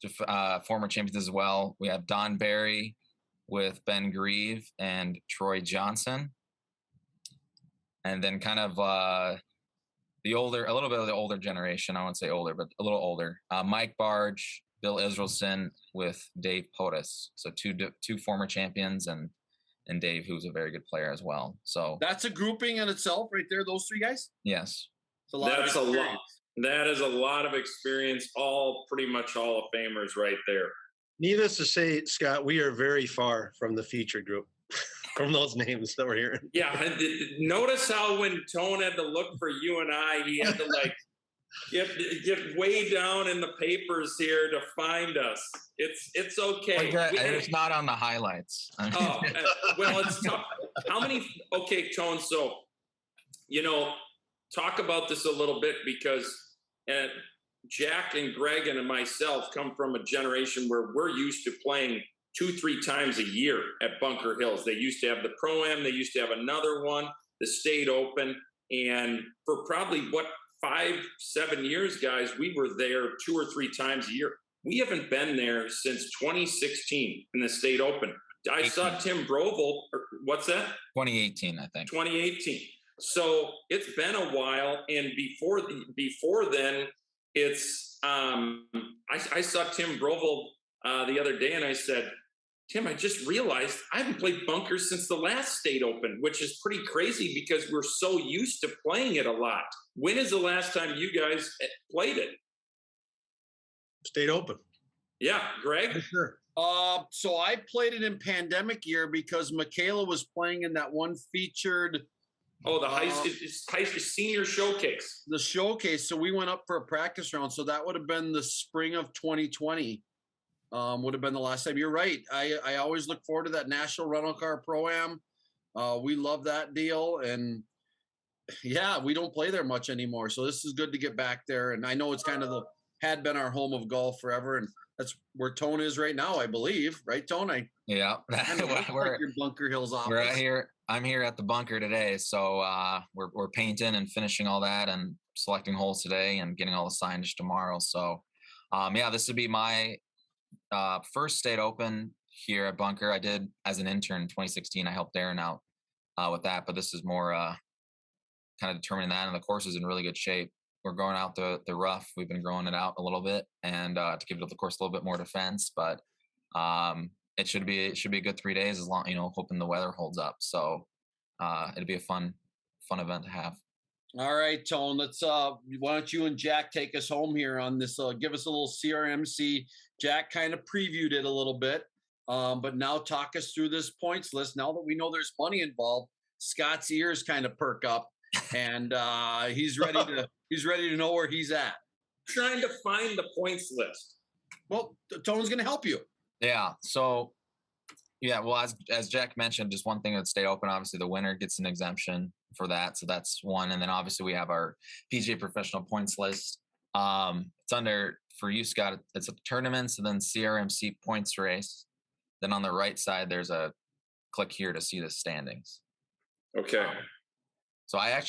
of former champions as well. We have Don Barry with Ben Grieve and Troy Johnson. And then kind of a little bit of the older generation. I won't say older, but a little older. Mike Barge, Bill Israelson with Dave Potus. So two former champions and Dave, who's a very good player as well. So that's a grouping in itself right there, those 3 guys? Yes. It's a lot That's a lot. That is a lot of experience, all pretty much Hall of Famers right there. Needless to say, Scott, we are very far from the featured group, from those names that we're hearing. Yeah, notice how when Tone had to look for you and I, he had to like get way down in the papers here to find us. It's okay. It's not on the highlights. Oh, well, it's tough. How many? Okay, Tone. So, talk about this a little bit because Jack and Greg and myself come from a generation where we're used to playing 2-3 times a year at Bunker Hills. They used to have the Pro-Am. They used to have another one, the State Open. And for probably 5-7 years, guys, we were there 2 or 3 times a year. We haven't been there since 2016 in the State Open. I saw Tim Brovel. What's that? 2018, I think. 2018. So it's been a while, and before then, it's I saw Tim Brovel the other day, and I said, Tim, I just realized I haven't played bunkers since the last State Open, which is pretty crazy because we're so used to playing it a lot. When is the last time you guys played it? State Open. Yeah, Greg? For sure. So I played it in pandemic year because Michaela was playing in that one featured. Oh, the high senior showcase. The showcase. So we went up for a practice round. So that would have been the spring of 2020. Would have been the last time. You're right. I always look forward to that National Rental Car Pro-Am. We love that deal. And yeah, we don't play there much anymore. So this is good to get back there. And I know it's kind of had been our home of golf forever. And that's where Tone is right now, I believe. Right, Tone? Yeah. We're your Bunker Hills office. We're I'm here at the bunker today, so we're painting and finishing all that and selecting holes today and getting all the signage tomorrow. So, yeah, this would be my first state open here at Bunker. I did as an intern in 2016. I helped Aaron out with that, but this is more kind of determining that. And the course is in really good shape. We're growing out the rough. We've been growing it out a little bit and to give the course a little bit more defense, but it should be a good 3 days as long, hoping the weather holds up. So it'll be a fun event to have. All right, Tone, let's why don't you and Jack take us home here on this, give us a little CRMC. Jack kind of previewed it a little bit, but now talk us through this points list. Now that we know there's money involved, Scott's ears kind of perk up and he's ready to know where he's at. Trying to find the points list. Well, Tone's going to help you. Yeah. So, yeah. Well, as Jack mentioned, just one thing that stayed open. Obviously, the winner gets an exemption for that, so that's one. And then obviously we have our PGA Professional points list. It's under for you, Scott. It's a tournaments and then CRMC points race. Then on the right side, there's a click here to see the standings. Okay. So I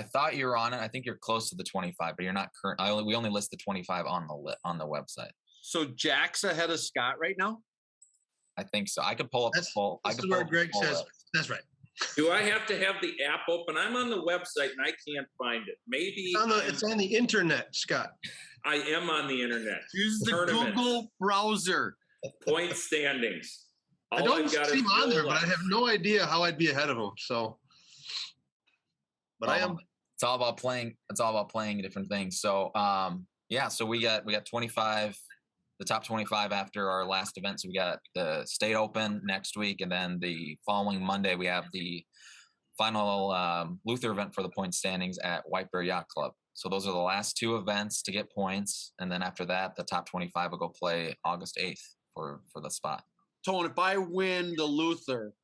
thought you were on it. I think you're close to the 25, but you're not current. We only list the 25 on the website. So Jack's ahead of Scott right now? I think so. I could pull up the poll. That's where Greg says. That's right. Do I have to have the app open? I'm on the website and I can't find it. Maybe It's on the internet, Scott. I am on the internet. Use the Google browser. Point standings. I don't see him on there, but I have no idea how I'd be ahead of him. So, but I am. It's all about playing. It's all about playing different things. So, yeah. So we got 25. The top 25 after our last event. So we got the state open next week. And then the following Monday, we have the final Luther event for the point standings at White Bear Yacht Club. So those are the last two events to get points. And then after that, the top 25 will go play August 8th for the spot. Tone, if I win the Luther,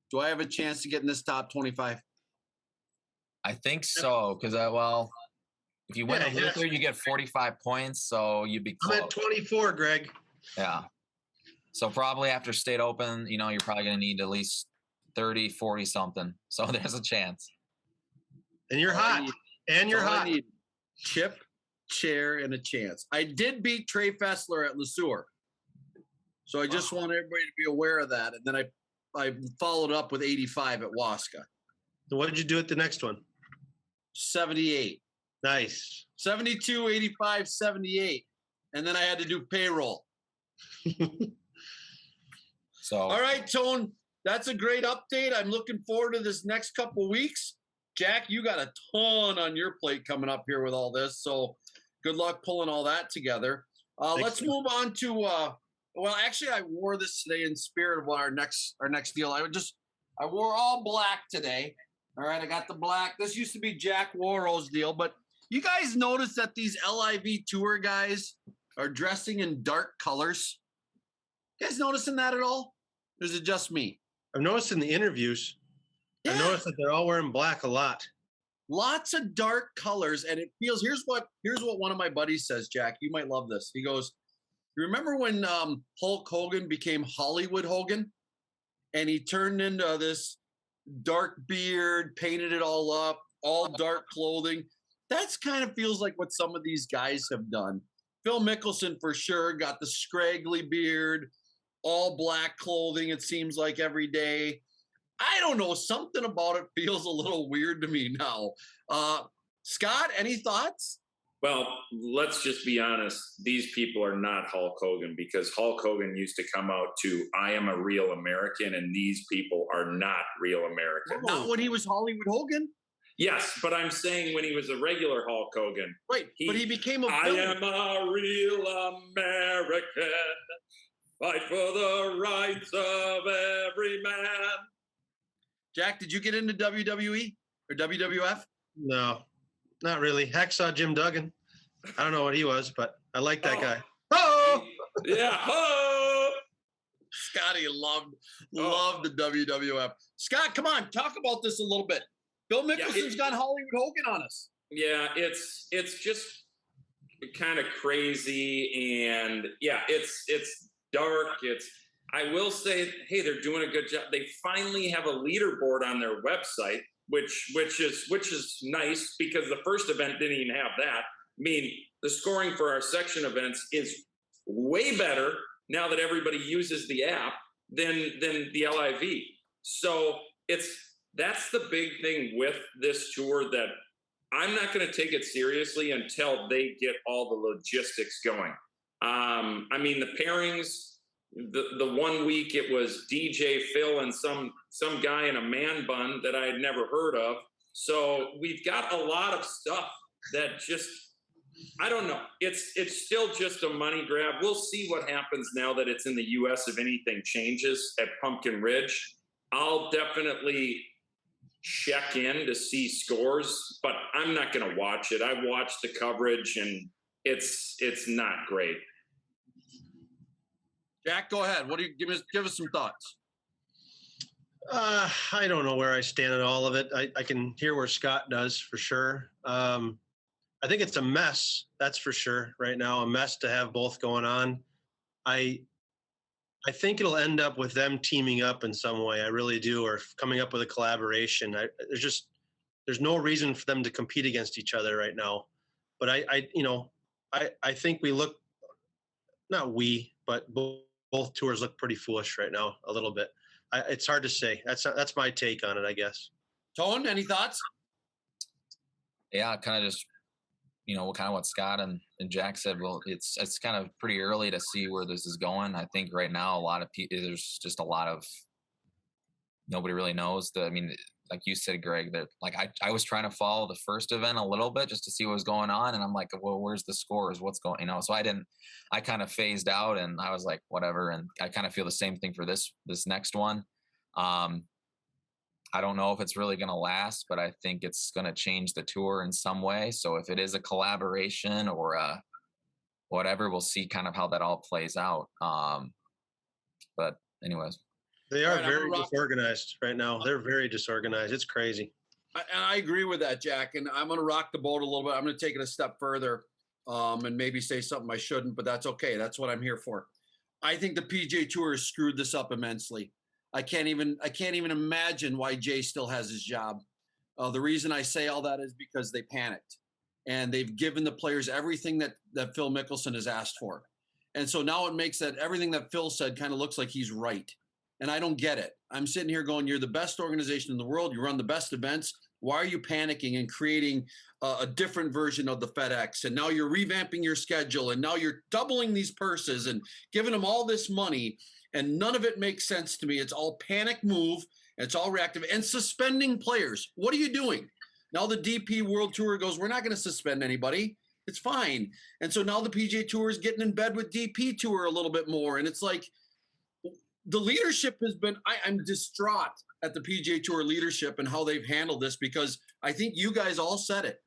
do I have a chance to get in this top 25? I think so. Because, if you win a Luther, you get 45 points, so you'd be close. I'm at 24, Greg. Yeah. So probably after state open, you're probably going to need at least 30, 40 something. So there's a chance. And you're hot. You're hot. Chip, chair, and a chance. I did beat Trey Fessler at Le Sueur. So I just want everybody to be aware of that. And then I followed up with 85 at Waska. So what did you do at the next one? 78. Nice. 72, 85, 78. And then I had to do payroll. So all right, Tone, that's a great update. I'm looking forward to this next couple weeks. Jack, you got a ton on your plate coming up here with all this. So good luck pulling all that together. Let's move on to well, actually I wore this today in spirit of our next deal. I wore all black today. All right, I got the black. This used to be Jack Wawro's deal, but you guys notice that these LIV tour guys are dressing in dark colors? You guys noticing that at all? Or is it just me? I've noticed in the interviews, Yeah. I noticed that they're all wearing black a lot. Lots of dark colors, and it feels. Here's what one of my buddies says, Jack. You might love this. He goes, "You remember when Hulk Hogan became Hollywood Hogan, and he turned into this dark beard, painted it all up, all dark clothing." That's kind of feels like what some of these guys have done. Phil Mickelson for sure got the scraggly beard, all black clothing. It seems like every day. I don't know. Something about it feels a little weird to me now. Scott, any thoughts? Well, let's just be honest. These people are not Hulk Hogan because Hulk Hogan used to come out to "I am a real American," and these people are not real American. Not when he was Hollywood Hogan. Yes, but I'm saying when he was a regular Hulk Hogan. Right, but he became a I villain. am a real American. Fight for the rights of every man. Jack, did you get into WWE or WWF? No, not really. Hacksaw Jim Duggan. I don't know what he was, but I like that guy. Oh! Yeah. Oh! Scotty loved the WWF. Scott, come on, talk about this a little bit. Bill Mickelson's got Hollywood Hogan on us. Yeah, it's just kind of crazy, and yeah, it's dark. I will say, hey, they're doing a good job. They finally have a leaderboard on their website, which is nice because the first event didn't even have that. I mean, the scoring for our section events is way better now that everybody uses the app than the LIV. So that's the big thing with this tour, that I'm not going to take it seriously until they get all the logistics going. I mean, the pairings, the 1 week it was DJ Phil and some guy in a man bun that I had never heard of. So we've got a lot of stuff that just, I don't know. It's still just a money grab. We'll see what happens now that it's in the US, if anything changes at Pumpkin Ridge. I'll definitely check in to see scores, but I'm not going to watch it. I've watched the coverage and it's not great. Jack, go ahead. What do you give us some thoughts? I don't know where I stand on all of it. I can hear where Scott does for sure. I think it's a mess, that's for sure. Right now, a mess to have both going on. I think it'll end up with them teaming up in some way. I really do, or coming up with a collaboration. There's no reason for them to compete against each other right now. But I think we look, not we, but both tours look pretty foolish right now, a little bit. It's hard to say. That's my take on it, I guess. Tone, any thoughts? Yeah, kind of just, kind of what Scott and Jack said. Well, it's kind of pretty early to see where this is going. I think right now, a lot of people, there's just a lot of, nobody really knows. Like you said, Greg, that like I was trying to follow the first event a little bit just to see what was going on. And I'm like, well, where's the scores? What's going, so I kind of phased out and I was like, whatever. And I kind of feel the same thing for this next one. I don't know if it's really going to last, but I think it's going to change the tour in some way. So if it is a collaboration or whatever, we'll see kind of how that all plays out. But anyways. They are very disorganized right now. They're very disorganized. It's crazy. And I agree with that, Jack. And I'm going to rock the boat a little bit. I'm going to take it a step further and maybe say something I shouldn't, but that's okay. That's what I'm here for. I think the PGA Tour has screwed this up immensely. I can't even imagine why Jay still has his job. The reason I say all that is because they panicked and they've given the players everything that Phil Mickelson has asked for. And so now it makes that everything that Phil said kind of looks like he's right. And I don't get it. I'm sitting here going, you're the best organization in the world. You run the best events. Why are you panicking and creating a different version of the FedEx? And now you're revamping your schedule. And now you're doubling these purses and giving them all this money. And none of it makes sense to me. It's all panic move. It's all reactive and suspending players. What are you doing? Now the DP World Tour goes, we're not going to suspend anybody. It's fine. And so now the PGA Tour is getting in bed with DP Tour a little bit more. And it's like, the leadership has been, I'm distraught at the PGA Tour leadership and how they've handled this, because I think you guys all said it.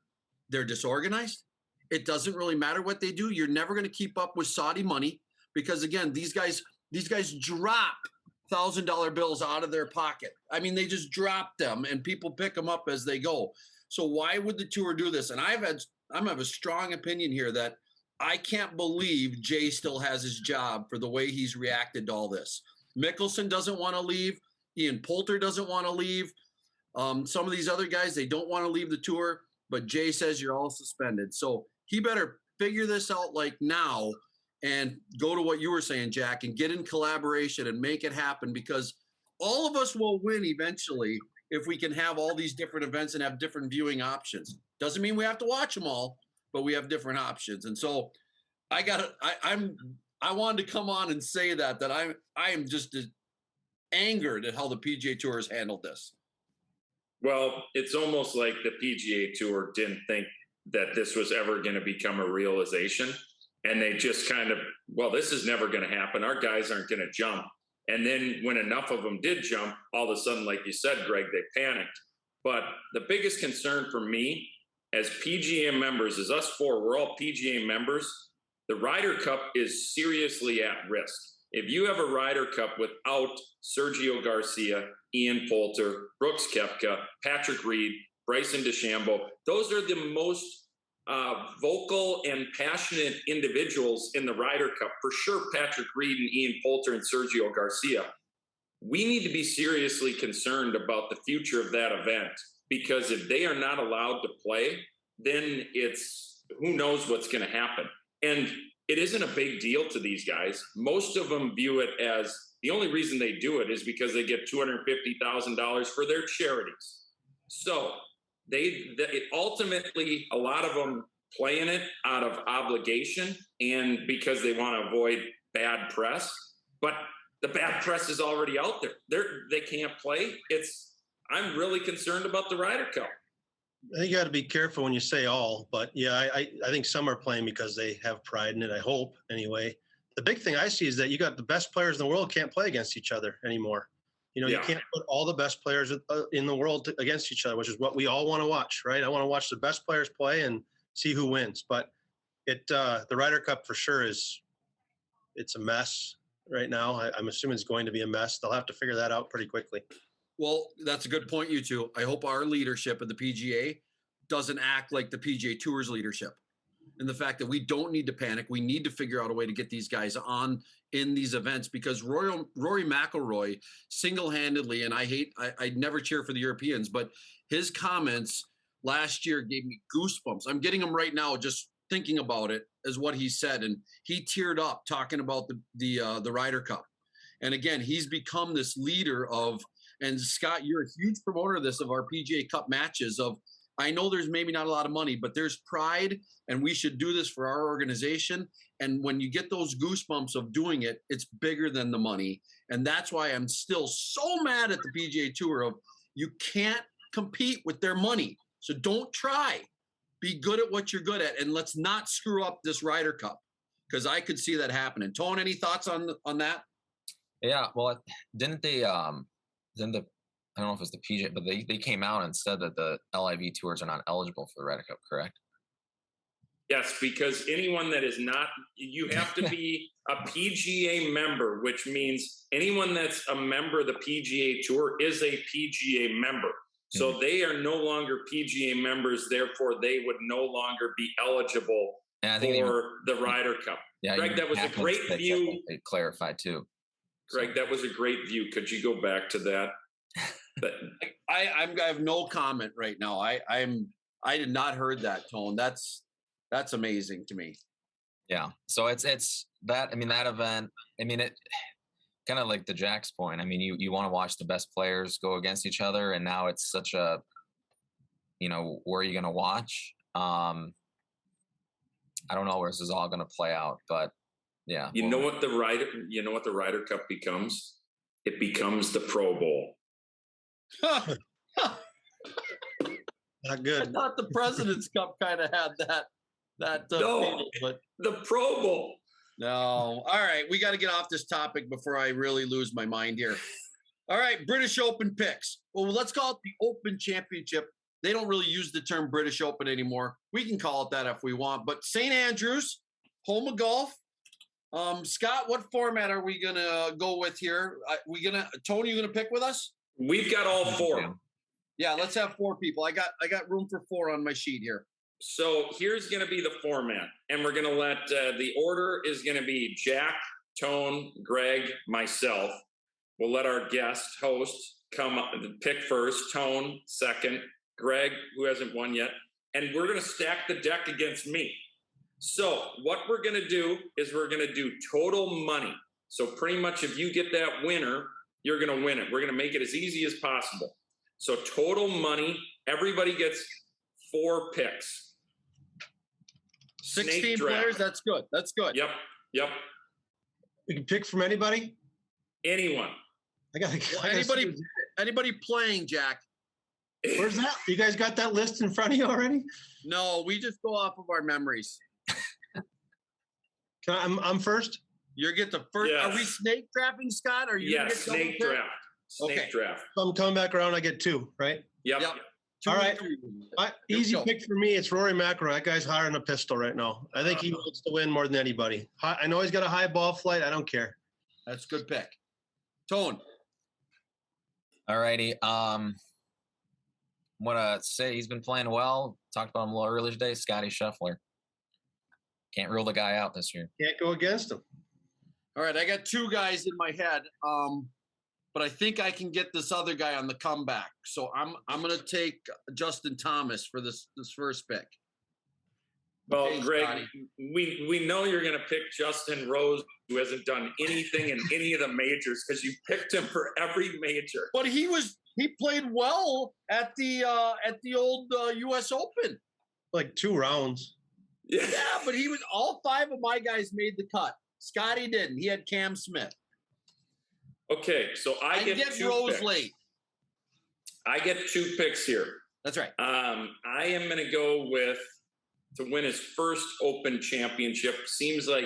They're disorganized. It doesn't really matter what they do. You're never going to keep up with Saudi money because, again, these guys drop $1,000 bills out of their pocket. I mean, they just drop them and people pick them up as they go. So why would the tour do this? And I have a strong opinion here that I can't believe Jay still has his job for the way he's reacted to all this. Mickelson doesn't want to leave. Ian Poulter doesn't want to leave. Some of these other guys, they don't want to leave the tour, but Jay says you're all suspended. So he better figure this out like now and go to what you were saying, Jack, and get in collaboration and make it happen, because all of us will win eventually if we can have all these different events and have different viewing options. Doesn't mean we have to watch them all, but we have different options. And so I wanted to come on and say that I am just angered at how the PGA Tour has handled this. Well, it's almost like the PGA Tour didn't think that this was ever going to become a realization. And they just kind of, well, this is never going to happen. Our guys aren't going to jump. And then when enough of them did jump, all of a sudden, like you said, Greg, they panicked. But the biggest concern for me as PGA members is us four, we're all PGA members. The Ryder Cup is seriously at risk. If you have a Ryder Cup without Sergio Garcia, Ian Poulter, Brooks Koepka, Patrick Reed, Bryson DeChambeau, those are the most vocal and passionate individuals in the Ryder Cup, for sure Patrick Reed and Ian Poulter and Sergio Garcia, we need to be seriously concerned about the future of that event, because if they are not allowed to play, then it's who knows what's going to happen. And it isn't a big deal to these guys. Most of them view it as the only reason they do it is because they get $250,000 for their charities. So ultimately, a lot of them play in it out of obligation and because they want to avoid bad press. But the bad press is already out there. They can't play. I'm really concerned about the Ryder Cup. I think you got to be careful when you say all, but yeah, I think some are playing because they have pride in it. I hope, anyway. The big thing I see is that you got the best players in the world can't play against each other anymore. You can't put all the best players in the world against each other, which is what we all want to watch, right? I want to watch the best players play and see who wins. But the Ryder Cup for sure it's a mess right now. I'm assuming it's going to be a mess. They'll have to figure that out pretty quickly. Well, that's a good point, you two. I hope our leadership of the PGA doesn't act like the PGA Tour's leadership. And the fact that we don't need to panic. We need to figure out a way to get these guys on in these events, because Rory McIlroy single-handedly, and I never cheer for the Europeans, but his comments last year gave me goosebumps. I'm getting them right now just thinking about it, as what he said. And he teared up talking about the Ryder Cup. And again, he's become this leader of, and Scott, you're a huge promoter of this, of our PGA Cup matches. I know there's maybe not a lot of money, but there's pride, and we should do this for our organization. And when you get those goosebumps of doing it, it's bigger than the money. And that's why I'm still so mad at the PGA Tour of, you can't compete with their money. So don't try. Be good at what you're good at, and let's not screw up this Ryder Cup, because I could see that happening. Tone, any thoughts on that? Yeah, well, didn't they I don't know if it's the PGA, but they came out and said that the LIV tours are not eligible for the Ryder Cup, correct? Yes, because anyone that is not, you have to be a PGA member, which means anyone that's a member of the PGA Tour is a PGA member. So they are no longer PGA members, therefore they would no longer be eligible for the Ryder Cup. Yeah, Greg, that was a great view. It clarified too. Greg, that was a great view. Could you go back to that? I have no comment right now. I did not heard that, Tone. That's amazing to me. Yeah. So it's that. I mean, that event. I mean, it kind of like the Jack's point. I mean, you want to watch the best players go against each other, and now it's such a, where are you going to watch? I don't know where this is all going to play out, but yeah. You know what the Ryder Cup becomes? It becomes the Pro Bowl. Not good. I thought the President's Cup kind of had that. No, but the Pro Bowl. No. All right, we got to get off this topic before I really lose my mind here. All right, British Open picks. Well, let's call it the Open Championship. They don't really use the term British Open anymore. We can call it that if we want. But St. Andrews, home of golf. Scott, what format are we gonna go with here? Tony, you gonna pick with us? We've got all four. Yeah, let's have four people. I got room for four on my sheet here. So here's going to be the format, and we're going to let the order is going to be Jack, Tone, Greg, myself. We'll let our guest host come up and pick first, Tone second, Greg, who hasn't won yet, and we're going to stack the deck against me. So what we're going to do is we're going to do total money. So pretty much if you get that winner, you're going to win it. We're going to make it as easy as possible. So total money, everybody gets 4 picks. 16 players, that's good. That's good. Yep. You can pick from anybody? Anyone. Anybody playing, Jack? Where's that? You guys got that list in front of you already? No, we just go off of our memories. I'm first? You get the first. Yes. Are we snake drafting, Scott? Or you get snake draft. Snake draft. So I'm coming back around. I get 2, right? Yep. All right. Easy pick for me. It's Rory McIlroy. That guy's higher than a pistol right now. I think he wants to win more than anybody. I know he's got a high ball flight. I don't care. That's a good pick. Tone. All righty. want to say he's been playing well. Talked about him a little earlier today. Scotty Scheffler. Can't rule the guy out this year. Can't go against him. All right, I got two guys in my head, but I think I can get this other guy on the comeback. So I'm going to take Justin Thomas for this first pick. Well, Hey, Greg, Scotty. we know you're going to pick Justin Rose, who hasn't done anything in any of the majors, because you picked him for every major. But he played well at the old U.S. Open. Like 2 rounds. Yeah. Yeah, but all 5 of my guys made the cut. Scotty didn't. He had Cam Smith. Okay, so I get get 2 Rose picks. late. I get 2 picks here. That's right. I am going to go with, to win his first Open championship. Seems like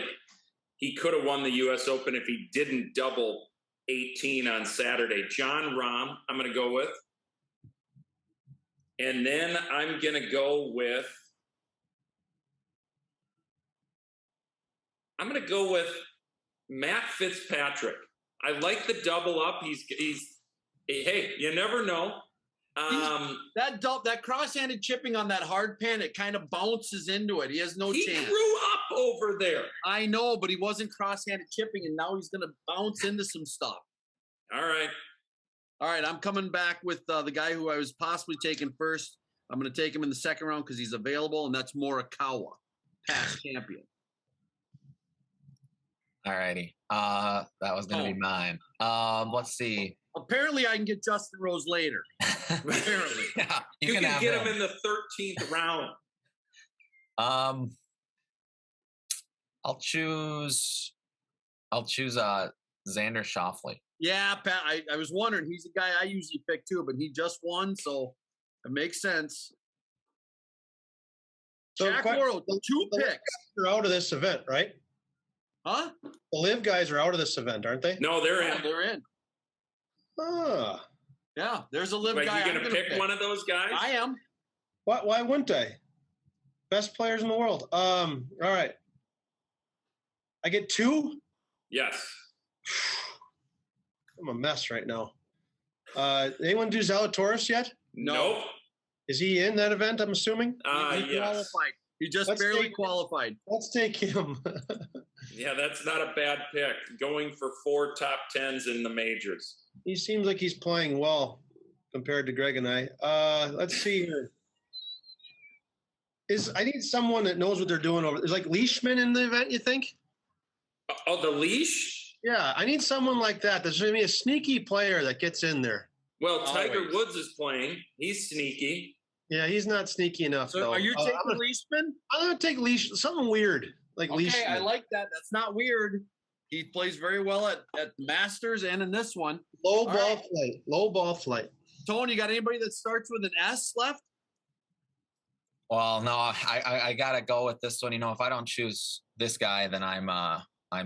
he could have won the U.S. Open if he didn't double 18 on Saturday. John Rahm, I'm going to go with. And then I'm going to go with, Matt Fitzpatrick. I like the double up. He's hey, you never know. That cross-handed chipping on that hard pan, it kind of bounces into it. He has no He chance. grew up over there. I know, but he wasn't cross-handed chipping, and now he's going to bounce into some stuff. All right. All right, I'm coming back with the guy who I was possibly taking first. I'm going to take him in the second round because he's available, and that's Morikawa, past champion. All righty. That was going to be mine. Let's see. Apparently, I can get Justin Rose later. Apparently. Yeah, You can have get him in the 13th round. I'll choose Xander Schauffele. Yeah, Pat, I was wondering. He's the guy I usually pick too, but he just won, so it makes sense. So Jack Worrell, 2 picks. They're out of this event, right? Huh? The live guys are out of this event, aren't they? No, they're Yeah, in. they're in. Ah. Yeah, there's a live Like, guy. you going I'm to pick one of those guys? I am. Why wouldn't I? Best players in the world. All right. I get 2? Yes. I'm a mess right now. Anyone do Zalatoris yet? Nope. Is he in that event, I'm assuming? He Yes. qualified. He just Let's barely take- qualified. Let's take him. Yeah, that's not a bad pick. Going for 4 top 10s in the majors. He seems like he's playing well compared to Greg and I. Let's see here. I need someone that knows what they're doing over. Is like Leishman in the event, you think? Oh, the leash? Yeah, I need someone like that. There's going to be a sneaky player that gets in there. Well, Tiger Always. Woods is playing. He's sneaky. Yeah, he's not sneaky enough, So though. are you I'm taking gonna- Leishman? I'm going to take Leash. Something weird like Okay, Leishman. I like that. That's not weird. He plays very well at Masters and in this one. Low All ball right. flight. Low ball flight. Tony, you got anybody that starts with an S left? Well, no, I gotta go with this one. You know, if I don't choose this guy, then I'm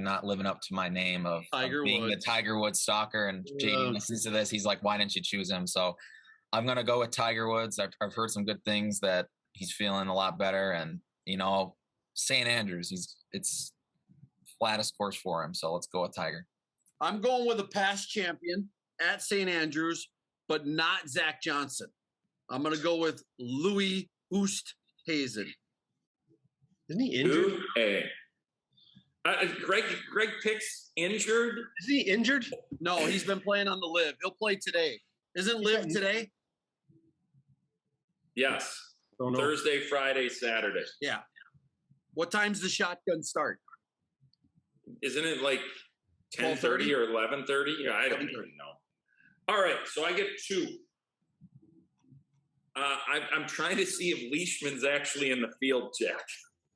not living up to my name of being Woods. the Tiger Woods stalker. And Yeah. JD listens to this, he's like, "Why didn't you choose him?" So I'm gonna go with Tiger Woods. I've heard some good things that he's feeling a lot better, and you know, St. Andrews, it's flattest course for him. So let's go with Tiger. I'm going with a past champion at St. Andrews, but not Zach Johnson. I'm going to go with Louis Oosthuizen. Isn't he injured? Dude, hey. Greg picks injured. Is he injured? No, he's been playing on the Live. He'll play today. Isn't Live today? Yes. Don't know. Thursday, Friday, Saturday. Yeah. What time's the shotgun start? Isn't it like 10:30 or 11:30? Yeah, I don't 11:30. even know. All right, so I get 2. I'm trying to see if Leishman's actually in the field, Jack.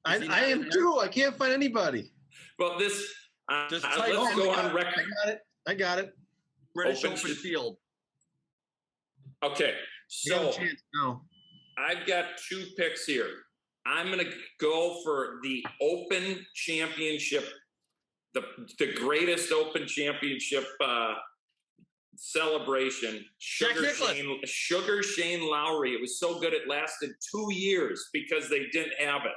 I he not am in there? too. I can't find anybody. Well, this Just let's type in go the on record. I got it. British Open Open shoot. Field. Okay, You got so a chance now. I've got 2 picks here. I'm going to go for the Open Championship, the greatest Open Championship celebration. Jack Nicklaus. Sugar Shane Lowry. It was so good it lasted 2 years because they didn't have it.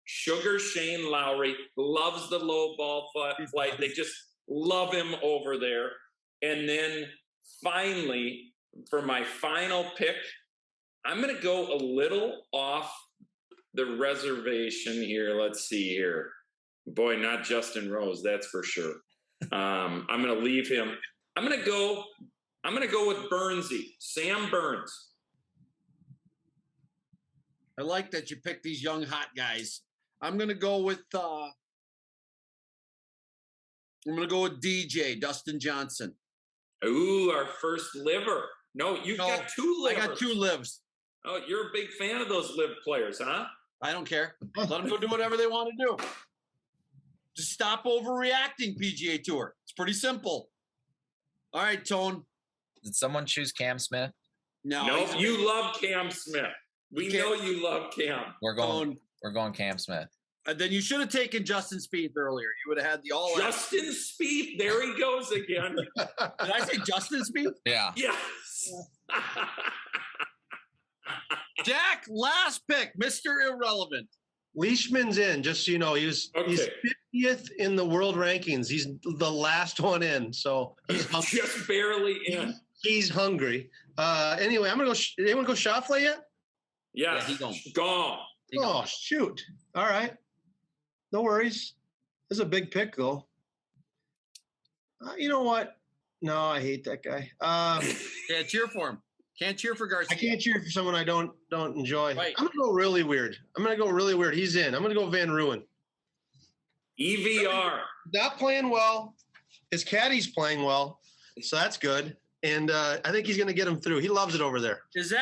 Sugar Shane Lowry loves the low ball flight. They just love him over there. And then finally, for my final pick, I'm going to go a little off the reservation here. Let's see here. Boy, not Justin Rose, that's for sure. I'm going to leave him. I'm going to go with Burnsy, Sam Burns. I like that you picked these young hot guys. I'm going to go with DJ, Dustin Johnson. Ooh, our first liver. No, you've got 2 livers. I got 2 lives. Oh, you're a big fan of those live players, huh? I don't care. Let them go do whatever they want to do. Just stop overreacting, PGA Tour. It's pretty simple. All right, Tone. Did someone choose Cam Smith? No, you love Cam Smith. We know you love Cam. We're going Cam Smith. Then you should have taken Justin Spieth earlier. You would have had the all. Justin Spieth. There he goes again. Did I say Justin Spieth? Yeah. Yes. Jack, last pick, Mr. Irrelevant. Leishman's in, just so you know. He's 50th in the world rankings. He's the last one in, so he's just barely in. He's hungry. Anyway, I'm gonna go. Anyone go Schauffele yet? Yes, he's gone. Oh shoot! All right, no worries. This is a big pick though. You know what? No, I hate that guy. Yeah, cheer for him. Can't cheer for Garcia. I can't cheer for someone I don't enjoy. Right. I'm gonna go really weird. He's in. I'm gonna go Van Ruin. EVR. Not playing well. His caddy's playing well, so that's good. And I think he's gonna get him through. He loves it over there. Is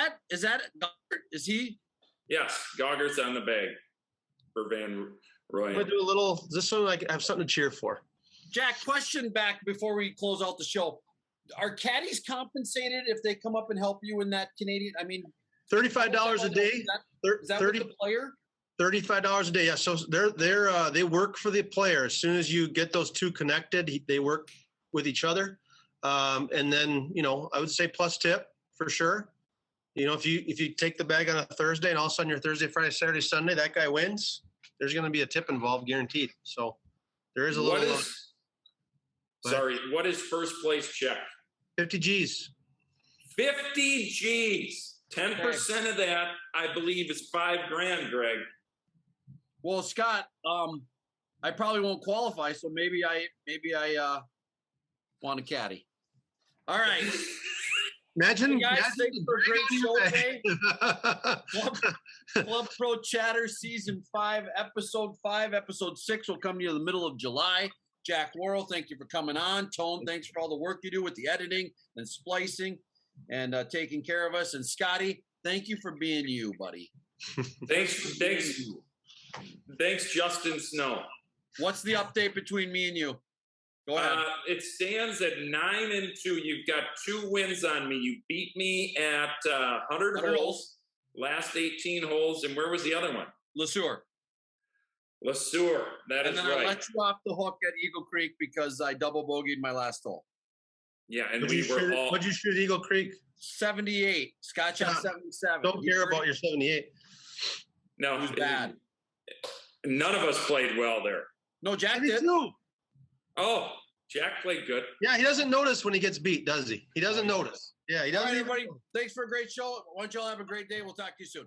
he? Yes, Gogger's on the bag for Van I'm Ruin. gonna do a little. This one I have something to cheer for. Jack, question back before we close out the show. Are caddies compensated if they come up and help you in that Canadian? I mean, $35 a day. Is that with the player? $35 a day. Yeah. So they work for the player. As soon as you get those two connected, they work with each other. And then, I would say plus tip for sure. If you take the bag on a Thursday and all of a sudden your Thursday, Friday, Saturday, Sunday, that guy wins, there's going to be a tip involved guaranteed. So there is a little. What is first place check? 50 G's. 50 G's. 10% of that, I believe, is $5,000, Greg. Well, Scott, I probably won't qualify, so maybe I want a caddy. All right. Imagine, hey guys, thanks for a great show today. Club Pro Chatter Season 5, Episode 5. Episode 6 will come to you in the middle of July. Jack Wawro, thank you for coming on. Tone, thanks for all the work you do with the editing and splicing and taking care of us. And Scotty, thank you for being you, buddy. Thanks, Justin Snow. What's the update between me and you? Go ahead. It stands at 9-2. You've got 2 wins on me. You beat me at 100 holes, last 18 holes. And where was the other one? LeSueur. That is right. And then I let you off the hook at Eagle Creek because I double bogeyed my last hole. Yeah, and what'd you shoot at Eagle Creek? 78. Scott shot 77. Don't care about your 78. No, it was bad. None of us played well there. No, Jack did. Oh, Jack played good. Yeah, he doesn't notice when he gets beat, does he? He doesn't notice. Yeah, he doesn't. All right, everybody. Thanks for a great show. Why don't y'all have a great day? We'll talk to you soon.